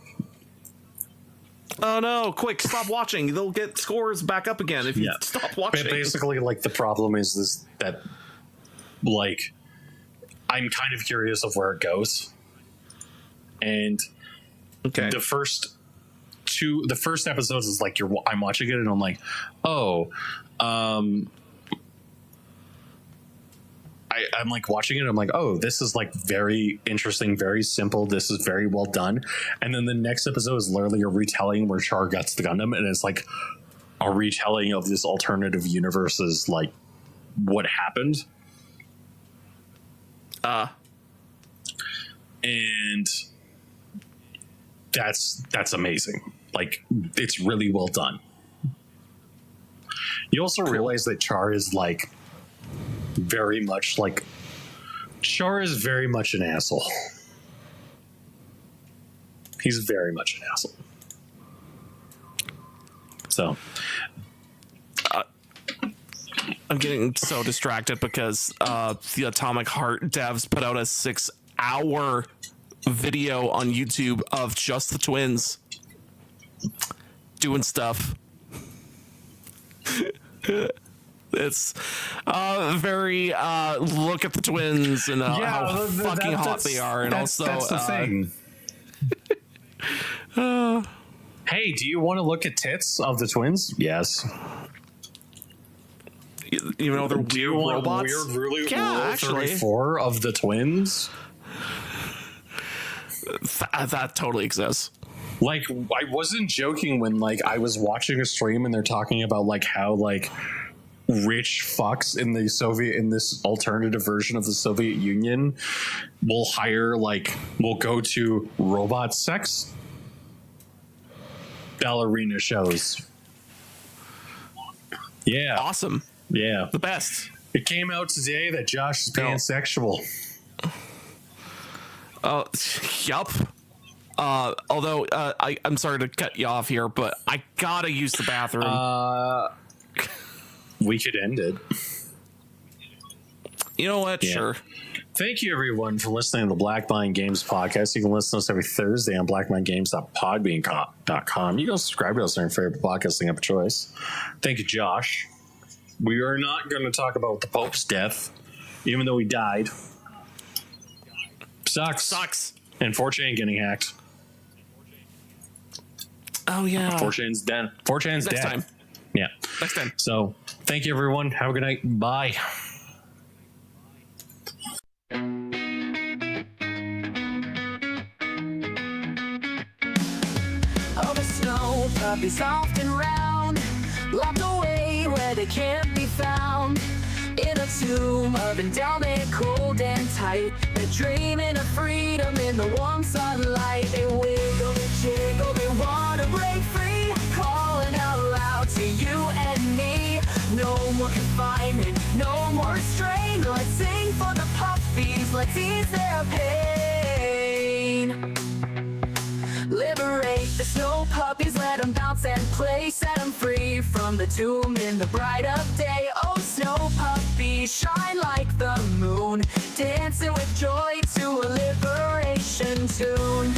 Oh no, quick, stop watching. They'll get scores back up again if you stop watching. But basically, like, the problem is that like, I'm kind of curious of where it goes. And the first episodes is like I'm watching it and I'm like, oh, I'm like watching it. I'm like, oh, this is like very interesting, very simple. This is very well done. And then the next episode is literally a retelling where Char gets the Gundam, and it's like a retelling of this alternative universe's like what happened. And that's amazing. Like, it's really well done. You also realize that Char is like very much like Char is very much an asshole. He's very much an asshole. So I'm getting so distracted because the Atomic Heart devs put out a 6-hour video on YouTube of just the twins doing stuff. It's very look at the twins and how fucking hot they are, and that's also the thing. Hey, do you want to look at tits of the twins? Yes. even though they're Do you weird want robots. weird, really Yeah, Rule actually. 34 of the twins? That totally exists. Like, I wasn't joking when, like, I was watching a stream and they're talking about, like, how, like, rich fucks in this alternative version of the Soviet Union will go to robot sex ballerina shows. Yeah. Awesome. Yeah. The best. It came out today that Josh is pansexual. Yup. Although I'm sorry to cut you off here, but I gotta use the bathroom. We could end it. You know what? Yeah. Sure. Thank you, everyone, for listening to the Black Mind Games podcast. You can listen to us every Thursday on blackmindgames.podbean.com. You can subscribe to us on your favorite podcasting app of choice. Thank you, Josh. We are not going to talk about the Pope's death, even though he died. Sucks. And 4chan getting hacked. Oh, yeah. 4chan's dead. 4chan's Next dead. time. Yeah. Next time. So, thank you, everyone. Have a good night. Bye. Oh, the snow puppies often round, locked away where they can't be found. In a tomb of endowment, cold and tight, they're dreaming of freedom in the warm sunlight. They wiggle, they jiggle, they wanna break free, calling out loud to you and me. No more confinement, no more restraint. Let's sing for the puppies, let's ease their pain. Liberate the snow puppies, let them bounce and play, set them free from the tomb in the bright of day. Oh, snow puppies, shine like the moon, dancing with joy to a liberation tune.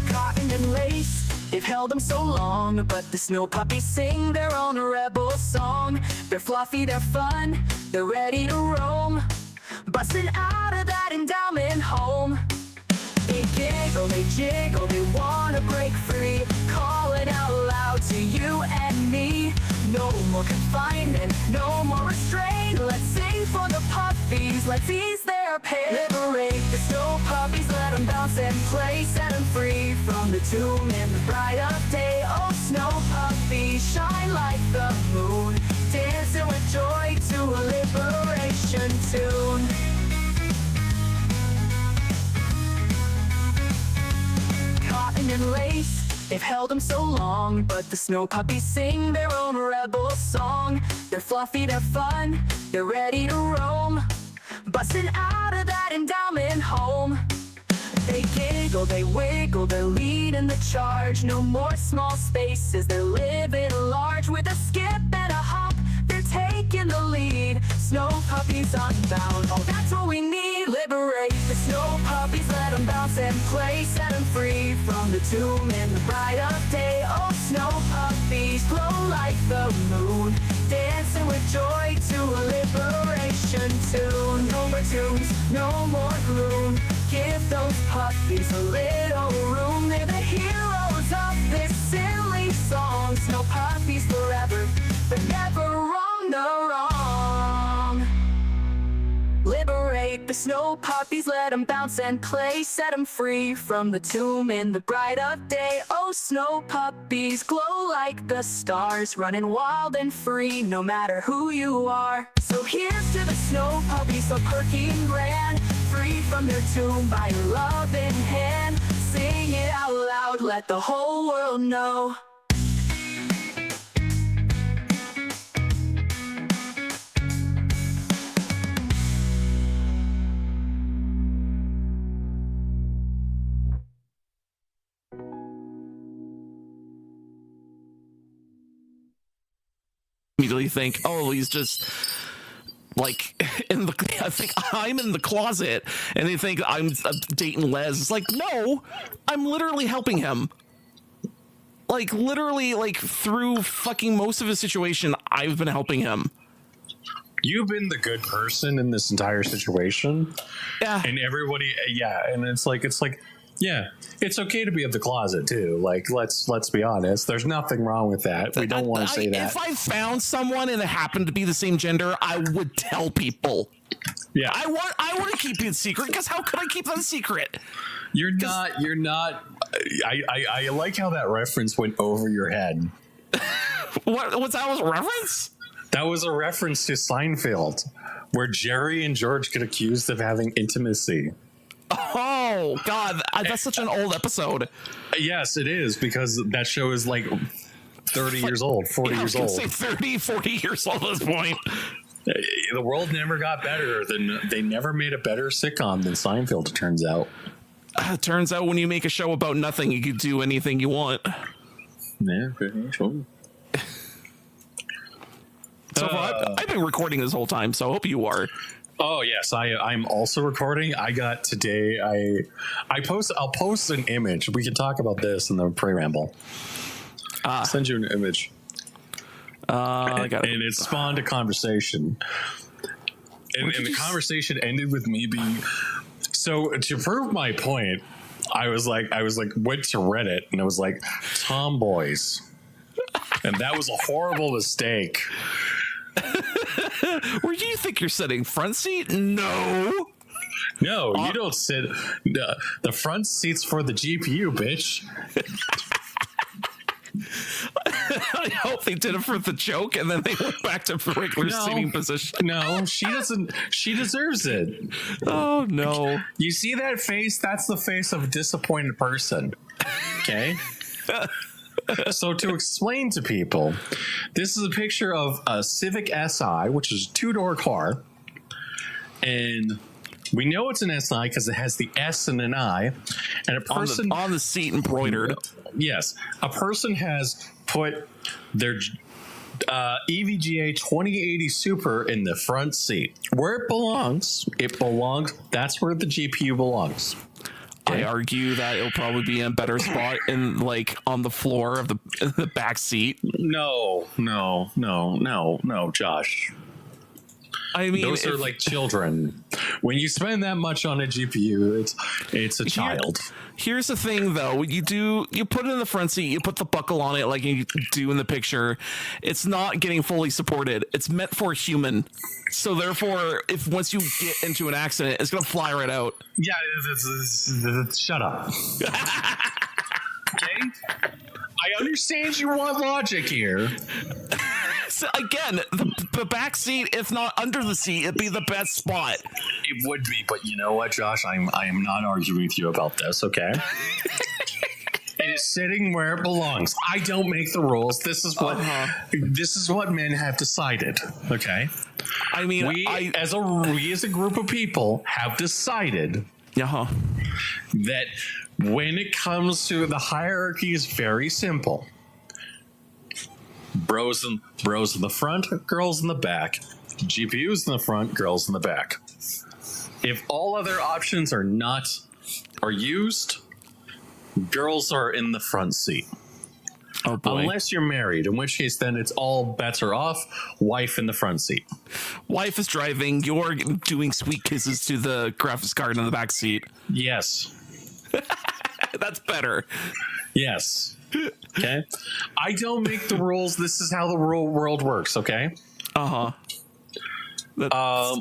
Cotton and lace, they've held them so long, but the snow puppies sing their own rebel song. They're fluffy, they're fun, they're ready to roam, busting out of that endowment home. They giggle, they jiggle, they wanna break free, calling out loud to you and me. No more confinement, no more restraint. Let's sing for the puppies, let's ease their pain. Liberate the snow puppies, let them bounce and play, set them free from the tomb in the bright of day. Oh, snow puppies, shine like the moon, dancing with joy to a liberation tune. Cotton and lace, they've held them so long, but the snow puppies sing their own rebel song. They're fluffy, they're fun, they're ready to roam, busting out of that endowment home. They giggle, they wiggle, they're leading the charge. No more small spaces, they're living large. With a skip and a hop, they're taking the lead. Snow puppies unbound, oh, that's what we need. Liberate the snow puppies, let them bounce and play, set them free from the tomb in the bright of day. Oh, snow puppies, glow like the moon, dancing with joy to a liberation tune. No more tunes, no more gloom, give those puppies a little room. They're the heroes of this silly song. Snow puppies forever, they're never wrong, no wrong. Liberate the snow puppies, let them bounce and play, set them free from the tomb in the bright of day. Oh, snow puppies, glow like the stars, running wild and free, no matter who you are. So here's to the snow puppies, so perky and grand, free from their tomb by your loving hand. Sing it out loud, let the whole world know. Immediately think, oh, he's just like I think I'm in the closet, and they think I'm dating Les. It's like, no, I'm literally helping him. Like literally, like through fucking most of his situation, I've been helping him. You've been the good person in this entire situation. Yeah. And everybody, and it's like, yeah, it's okay to be of the closet too. Like, let's be honest. There's nothing wrong with that. We don't want to say that. If I found someone and it happened to be the same gender, I would tell people. Yeah, I want to keep it secret, because how could I keep that secret? You're not. I like how that reference went over your head. What's that was a reference? That was a reference to Seinfeld, where Jerry and George get accused of having intimacy. Oh God, that's such an old episode. Yes, it is, because that show is like 30 years old, 40 years old. I was gonna say 30, 40 years old at this point. The world never got better. They never made a better sitcom than Seinfeld, it turns out. It turns out when you make a show about nothing, you can do anything you want. Yeah, pretty sure. So I've been recording this whole time, so I hope you are. Oh yes, I'm also recording. I got today. I'll post an image. We can talk about this in the pre-ramble. I'll send you an image. And it spawned a conversation. And the conversation ended with me being, so to prove my point, I was like went to Reddit and I was like, tomboys. And that was a horrible mistake. Where do you think you're sitting? Front seat? No, you don't sit. The front seat's for the GPU, bitch. I hope they did it for the joke and then they went back to regular seating position. No, she doesn't. She deserves it. Oh no! You see that face? That's the face of a disappointed person. Okay. So to explain to people, this is a picture of a Civic Si, which is a 2-door car, and we know it's an Si because it has the S and an I, and a person on the seat embroidered. Yes, a person has put their EVGA 2080 Super in the front seat where it belongs. It belongs. That's where the GPU belongs. I argue that it'll probably be in a better spot in like on the floor of the back seat. No, Josh. I mean, those are like children. When you spend that much on a GPU, it's a child. Here's the thing, though. You put it in the front seat, you put the buckle on it like you do in the picture. It's not getting fully supported. It's meant for a human. So therefore, if once you get into an accident, it's gonna fly right out. Yeah, shut up. Okay, I understand you want logic here. So again, the back seat, if not under the seat, it'd be the best spot. It would be, but you know what, Josh? I am not arguing with you about this, okay? It is sitting where it belongs. I don't make the rules. This is what men have decided, okay? I mean, we as a group of people have decided that when it comes to the hierarchy is very simple. Bros in the front, girls in the back. GPUs in the front, girls in the back. If all other options are used, girls are in the front seat. Oh boy. Unless you're married, in which case then it's all bets are off. Wife in the front seat. Wife is driving. You're doing sweet kisses to the graphics card in the back seat. Yes. That's better. Yes. Okay. I don't make the rules. This is how the world works. Okay. That's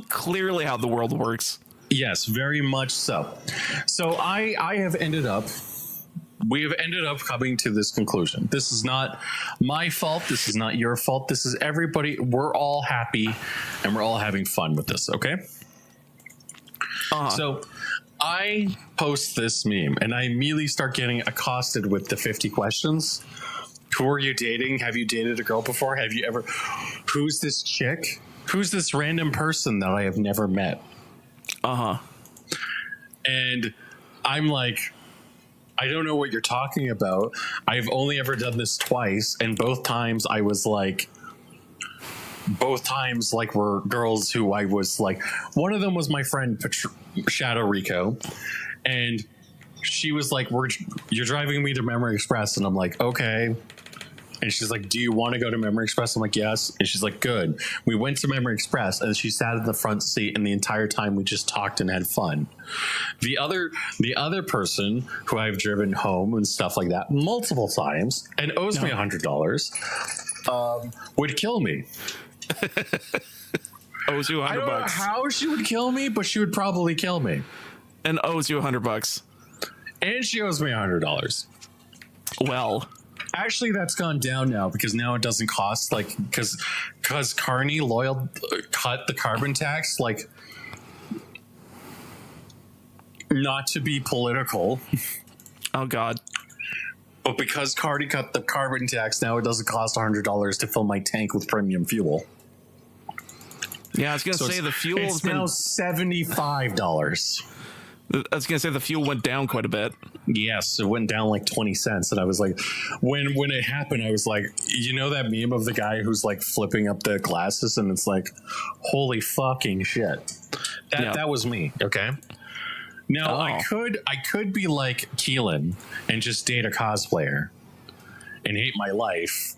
clearly how the world works. Yes, very much so. So we have ended up coming to this conclusion. This is not my fault. This is not your fault. This is everybody. We're all happy and we're all having fun with this. Okay. So I post this meme and I immediately start getting accosted with the 50 questions. Who are you dating? Have you dated a girl before? Have you ever? Who's this chick? Who's this random person that I have never met? And I'm like, I don't know what you're talking about. I've only ever done this twice, and both times were girls who I was like. One of them was my friend Shadow Rico, and she was like, you're driving me to Memory Express. And I'm like, okay. And she's like, do you want to go to Memory Express? I'm like, yes. And she's like, good. We went to Memory Express and she sat in the front seat, and the entire time we just talked and had fun. The other person who I've driven home and stuff like that multiple times and owes me $100 would kill me. Owes you $100. I don't know how she would kill me, but she would probably kill me. And owes you $100. And she owes me $100. Well, actually, that's gone down now because now it doesn't cost like because Carney Loyal cut the carbon tax, like, not to be political. Oh God. But because Carney cut the carbon tax, now it doesn't cost $100 to fill my tank with premium fuel. Yeah, I was gonna say the fuel it's now $75. I was gonna say the fuel went down quite a bit. Yes, it went down like 20 cents. And I was like, when it happened, I was like, you know that meme of the guy who's like flipping up the glasses, and it's like, holy fucking shit. That was me. Okay. Now I could be like Keelan and just date a cosplayer and hate my life,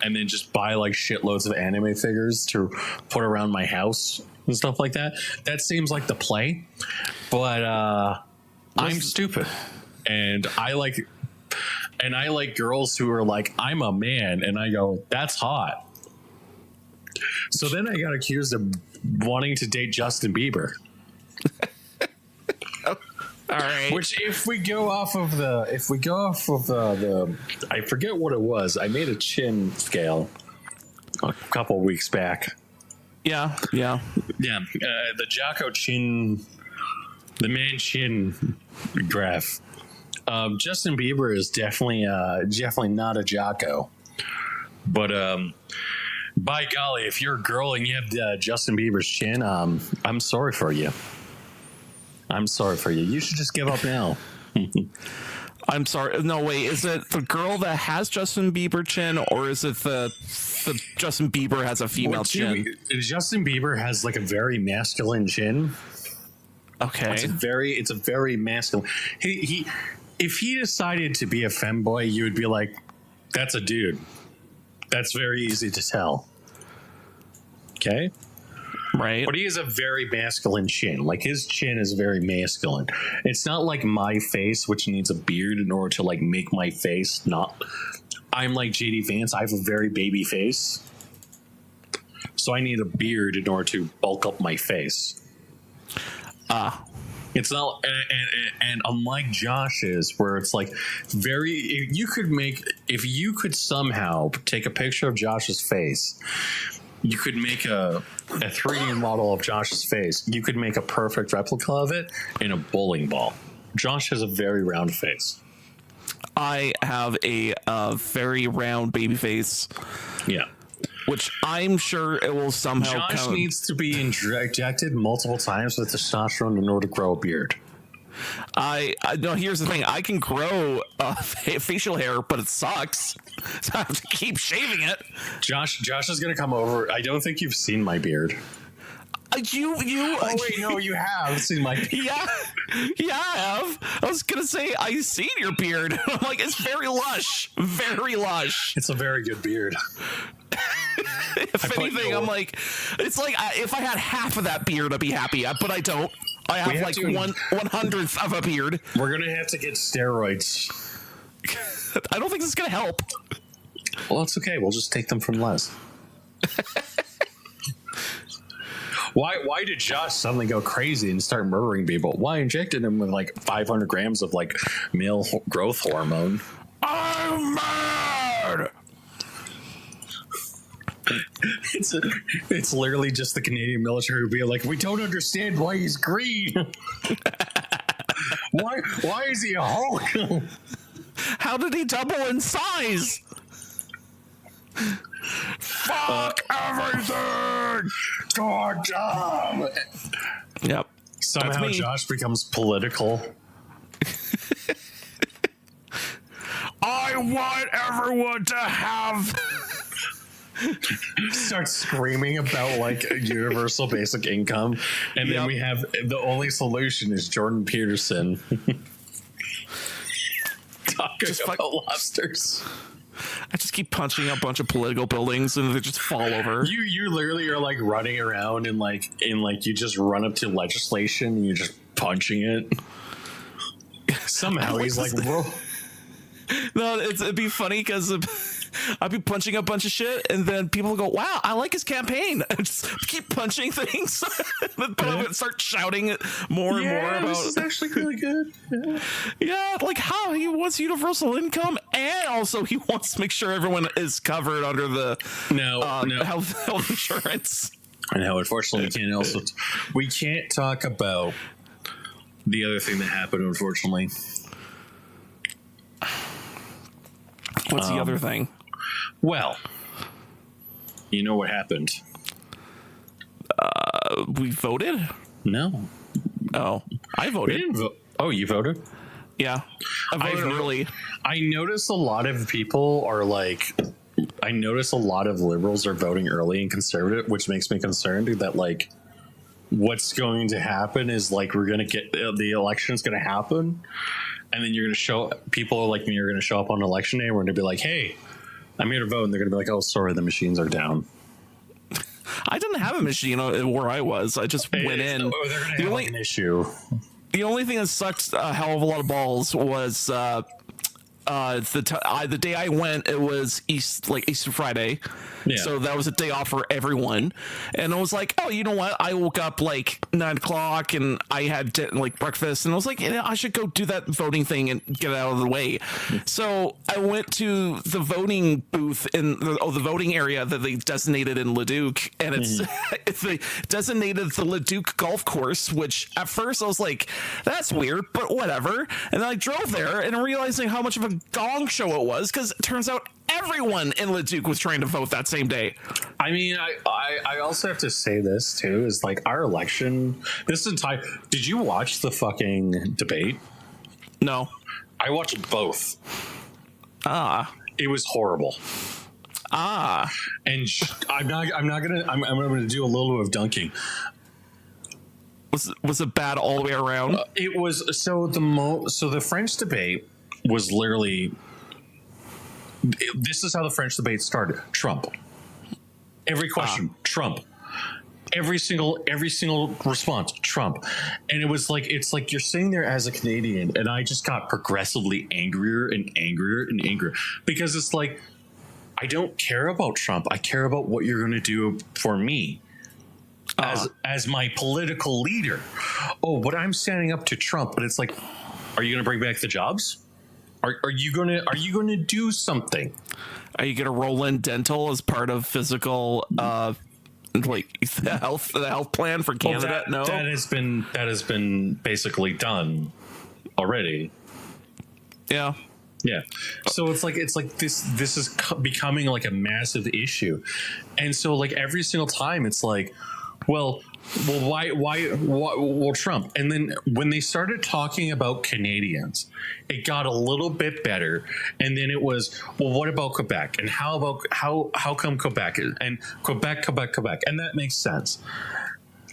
and then just buy like shitloads of anime figures to put around my house and stuff like that. That seems like the play, but I'm stupid, and I like girls who are like, I'm a man, and I go, that's hot. So then I got accused of wanting to date Justin Bieber. All right. Which, if we go off of the I forget what it was. I made a chin scale a couple weeks back. Yeah. The Jocko chin, the man chin graph. Justin Bieber is definitely not a Jocko, but by golly, if you're a girl and you have Justin Bieber's chin, I'm sorry for you. I'm sorry for you. You should just give up now. I'm sorry. No, wait. Is it the girl that has Justin Bieber chin, or is it the Justin Bieber has a female chin? Justin Bieber has like a very masculine chin. Okay. It's a very masculine. He if he decided to be a femboy, you would be like, that's a dude. That's very easy to tell. Okay. Right. But he has a very masculine chin. Like, his chin is very masculine. It's not like my face, which needs a beard in order to like make my face not. I'm like JD Vance. I have a very baby face, so I need a beard in order to bulk up my face. It's not, and unlike Josh's, where it's like very. If you could somehow take a picture of Josh's face. You could make a 3D model of Josh's face. You could make a perfect replica of it in a bowling ball. Josh has a very round face. I have a very round baby face. Yeah. Which I'm sure it will somehow Josh needs to be injected multiple times with testosterone in order to grow a beard. I no. Here's the thing: I can grow facial hair, but it sucks. So I have to keep shaving it. Josh is gonna come over. I don't think you've seen my beard. You. Oh wait, no, you have seen my beard. Yeah, I have. I was gonna say I've seen your beard. I'm like, it's very lush, very lush. It's a very good beard. If anything, I'm like, it's like if I had half of that beard, I'd be happy. But I don't. I have like 1/100th of a beard. We're gonna have to get steroids. I don't think this is gonna help. Well, it's okay. We'll just take them from Les. Why did Josh suddenly go crazy and start murdering people? Why injected him with like 500 grams of like male growth hormone? I'm mad. It's literally just the Canadian military being like, we don't understand why he's green. why is he a Hulk? How did he double in size? Fuck everything! God damn! Yep. Somehow Josh becomes political. I want everyone to have... Start screaming about like universal basic income, and then we have the only solution is Jordan Peterson. talking about lobsters. I just keep punching a bunch of political buildings and they just fall over. You literally are like running around and like you just run up to legislation and you're just punching it. Somehow he's like, bro. No, it'd be funny because I'd be punching a bunch of shit, and then people go, "Wow, I like his campaign." I just keep punching things, and start shouting it more and more about. This is actually really good. Yeah, like how he wants universal income, and also he wants to make sure everyone is covered under the health insurance. I know. Unfortunately, we can't talk about the other thing that happened. Unfortunately. What's the other thing? Well, you know what happened? We voted? No. Oh, I voted. We didn't vote. Oh, you voted? Yeah. I voted early. I noticed a lot of people are like, I notice a lot of liberals are voting early and conservative, which makes me concerned that like what's going to happen is like we're going to get the election's going to happen. And then you're going to show people like me are going to show up on election day. And we're going to be like, hey, I'm here to vote. And they're going to be like, oh, sorry, the machines are down. I didn't have a machine where I was. I just went in. Oh, they're going to have like an issue. The only thing that sucked a hell of a lot of balls was the day I went, it was Easter Friday. Yeah. So that was a day off for everyone. And I was like, oh, you know what? I woke up like 9 o'clock and I had breakfast and I was like, I should go do that voting thing and get it out of the way. So I went to the voting booth in the voting area that they designated in Leduc. And it's they designated the Leduc golf course, which at first I was like, that's weird, but whatever. And then I drove there and realizing how much of a gong show it was, because it turns out everyone in Leduc was trying to vote that same day. I mean, I also have to say this too, is like our election, did you watch the fucking debate? No. I watched both. It was horrible. And I'm gonna do a little bit of dunking. Was it bad all the way around? It was. So the French debate was literally, this is how the French debate started. Trump. Every question, Trump. Every single response, Trump. And it's like you're sitting there as a Canadian, and I just got progressively angrier and angrier and angrier, because it's like, I don't care about Trump. I care about what you're going to do for me as my political leader. Oh, but I'm standing up to Trump. But it's like, are you going to bring back the jobs? Are you going to do something? Are you going to roll in dental as part of physical the health plan for Canada? No, that has been basically done already. Yeah. Yeah. So it's like this is becoming like a massive issue. And so like every single time it's like, well, why Trump? And then when they started talking about Canadians, it got a little bit better. And then it was, well, what about Quebec? And how come Quebec? And Quebec. And that makes sense.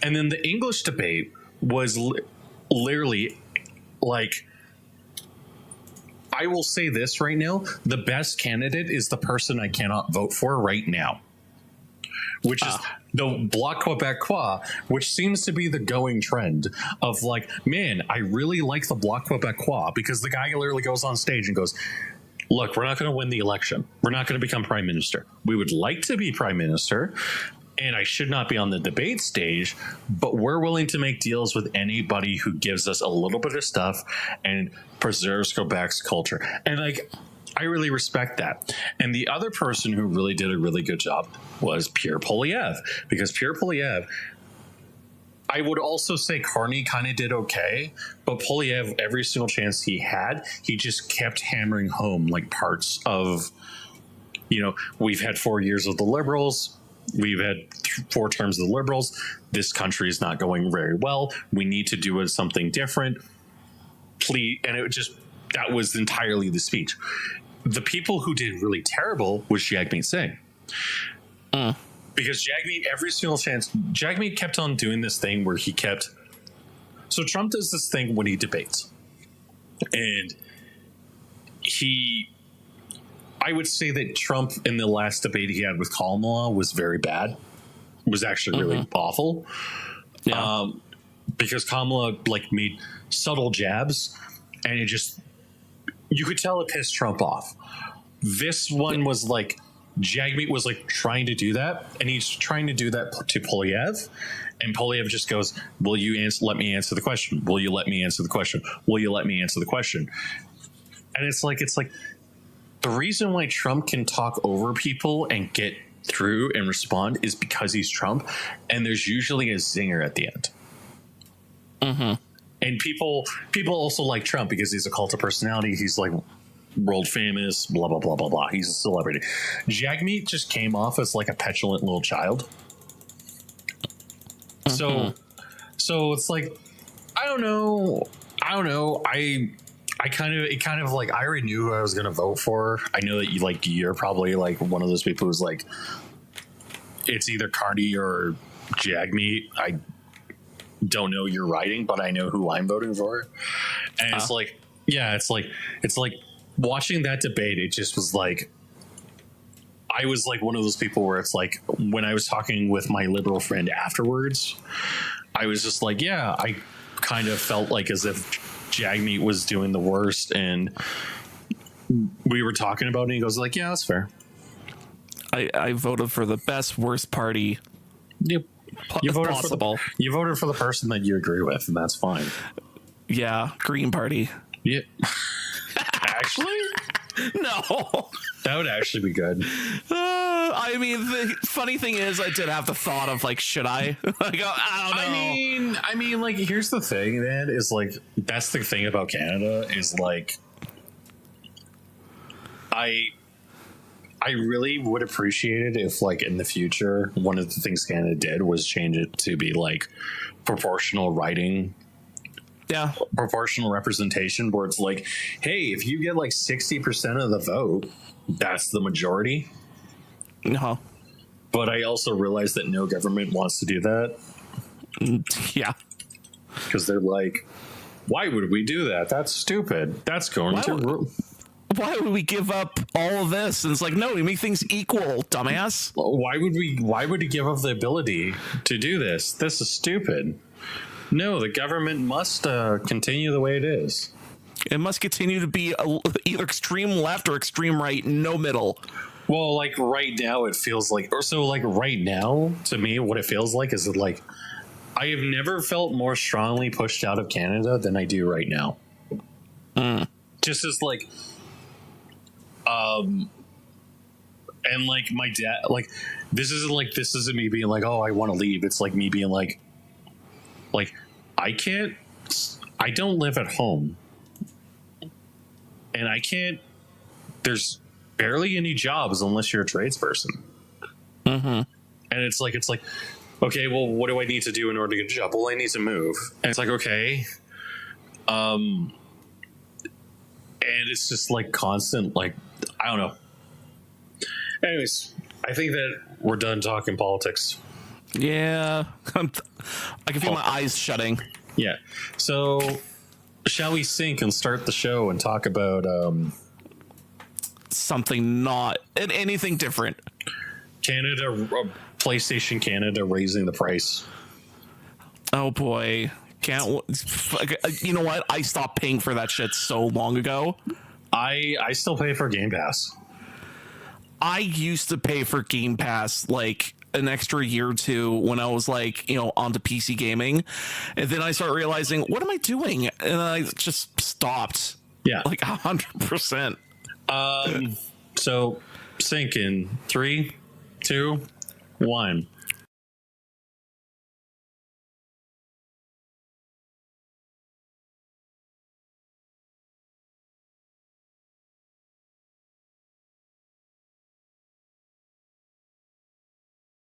And then the English debate was literally like, I will say this right now, the best candidate is the person I cannot vote for right now, which is the Bloc Québécois, which seems to be the going trend of like, man, I really like the Bloc Québécois, because the guy literally goes on stage and goes, look, we're not going to win the election. We're not going to become prime minister. We would like to be prime minister, and I should not be on the debate stage, but we're willing to make deals with anybody who gives us a little bit of stuff and preserves Quebec's culture. And like, I really respect that. And the other person who really did a really good job was Pierre Poilievre, because Pierre Poilievre, I would also say Carney kind of did okay, but Poilievre, every single chance he had, he just kept hammering home like parts of, we've had 4 years of the Liberals. We've had 4 terms of the Liberals. This country is not going very well. We need to do something different. Please. And that was entirely the speech. The people who did really terrible was Jagmeet Singh. Because Jagmeet, every single chance, Jagmeet kept on doing this thing where so Trump does this thing when he debates. And I would say that Trump in the last debate he had with Kamala was very bad. Was actually really awful. Yeah. Because Kamala like made subtle jabs, and it just you could tell it pissed Trump off. This one was like Jagmeet was like trying to do that, and he's trying to do that to Polyev, and Polyev just goes, "Will you let me answer the question? Will you let me answer the question? Will you let me answer the question?" And it's like the reason why Trump can talk over people and get through and respond is because he's Trump, and there's usually a zinger at the end. And people also like Trump because he's a cult of personality. He's like world famous, blah blah blah blah blah. He's a celebrity. Jagmeet just came off as like a petulant little child. So it's like I don't know. I kind of like I already knew who I was gonna vote for. I know that you're probably like one of those people who's like it's either Cardi or Jagmeet. I don't know your writing, but I know who I'm voting for. And it's like it's like watching that debate, it just was like I was like one of those people where it's like when I was talking with my liberal friend afterwards, I was just like, yeah, I kind of felt like as if Jagmeet was doing the worst, and we were talking about it, and he goes like, yeah, that's fair. I voted for the best worst party. Yep. You voted possible. You voted for the person that you agree with, and that's fine. Yeah, Green Party. Yeah. Actually, No. that would actually be good. I mean, the funny thing is, I did have the thought of like, should I? Like, I don't know. I mean, like, here's the thing, man. Is like that's the thing about Canada is like, I really would appreciate it if, like, in the future, one of the things Canada did was change it to be like proportional writing. Yeah. Proportional representation, where it's like, hey, if you get like 60% of the vote, that's the majority. No. But I also realize that no government wants to do that. Yeah. Because they're like, why would we do that? That's stupid. That's going Why would we give up all of this? And it's like, no, we make things equal, dumbass. Why would we give up the ability to do this? This is stupid. No, the government must continue the way it is. It must continue to be either extreme left or extreme right, no middle. Well, like right now, it feels like, or so like right now, to me, what it feels like is that like I have never felt more strongly pushed out of Canada than I do right now. Just as like, and like my dad, like this isn't me being like, oh, I want to leave. It's like me being like I don't live at home, and there's barely any jobs unless you're a tradesperson. And it's like, okay, well, what do I need to do in order to get a job? Well, I need to move. And it's like, okay. And it's just like constant, like, I don't know. Anyways, I think that we're done talking politics. Yeah. I can feel my eyes shutting. Yeah. So shall we sync and start the show and talk about something not anything different? Canada, PlayStation Canada raising the price. Oh boy. You know what? I stopped paying for that shit so long ago. I still pay for Game Pass. I used to pay for Game Pass like an extra year or two when I was like, onto PC gaming. And then I started realizing, what am I doing? And I just stopped. Yeah. Like 100%. So sync in 3, 2, 1.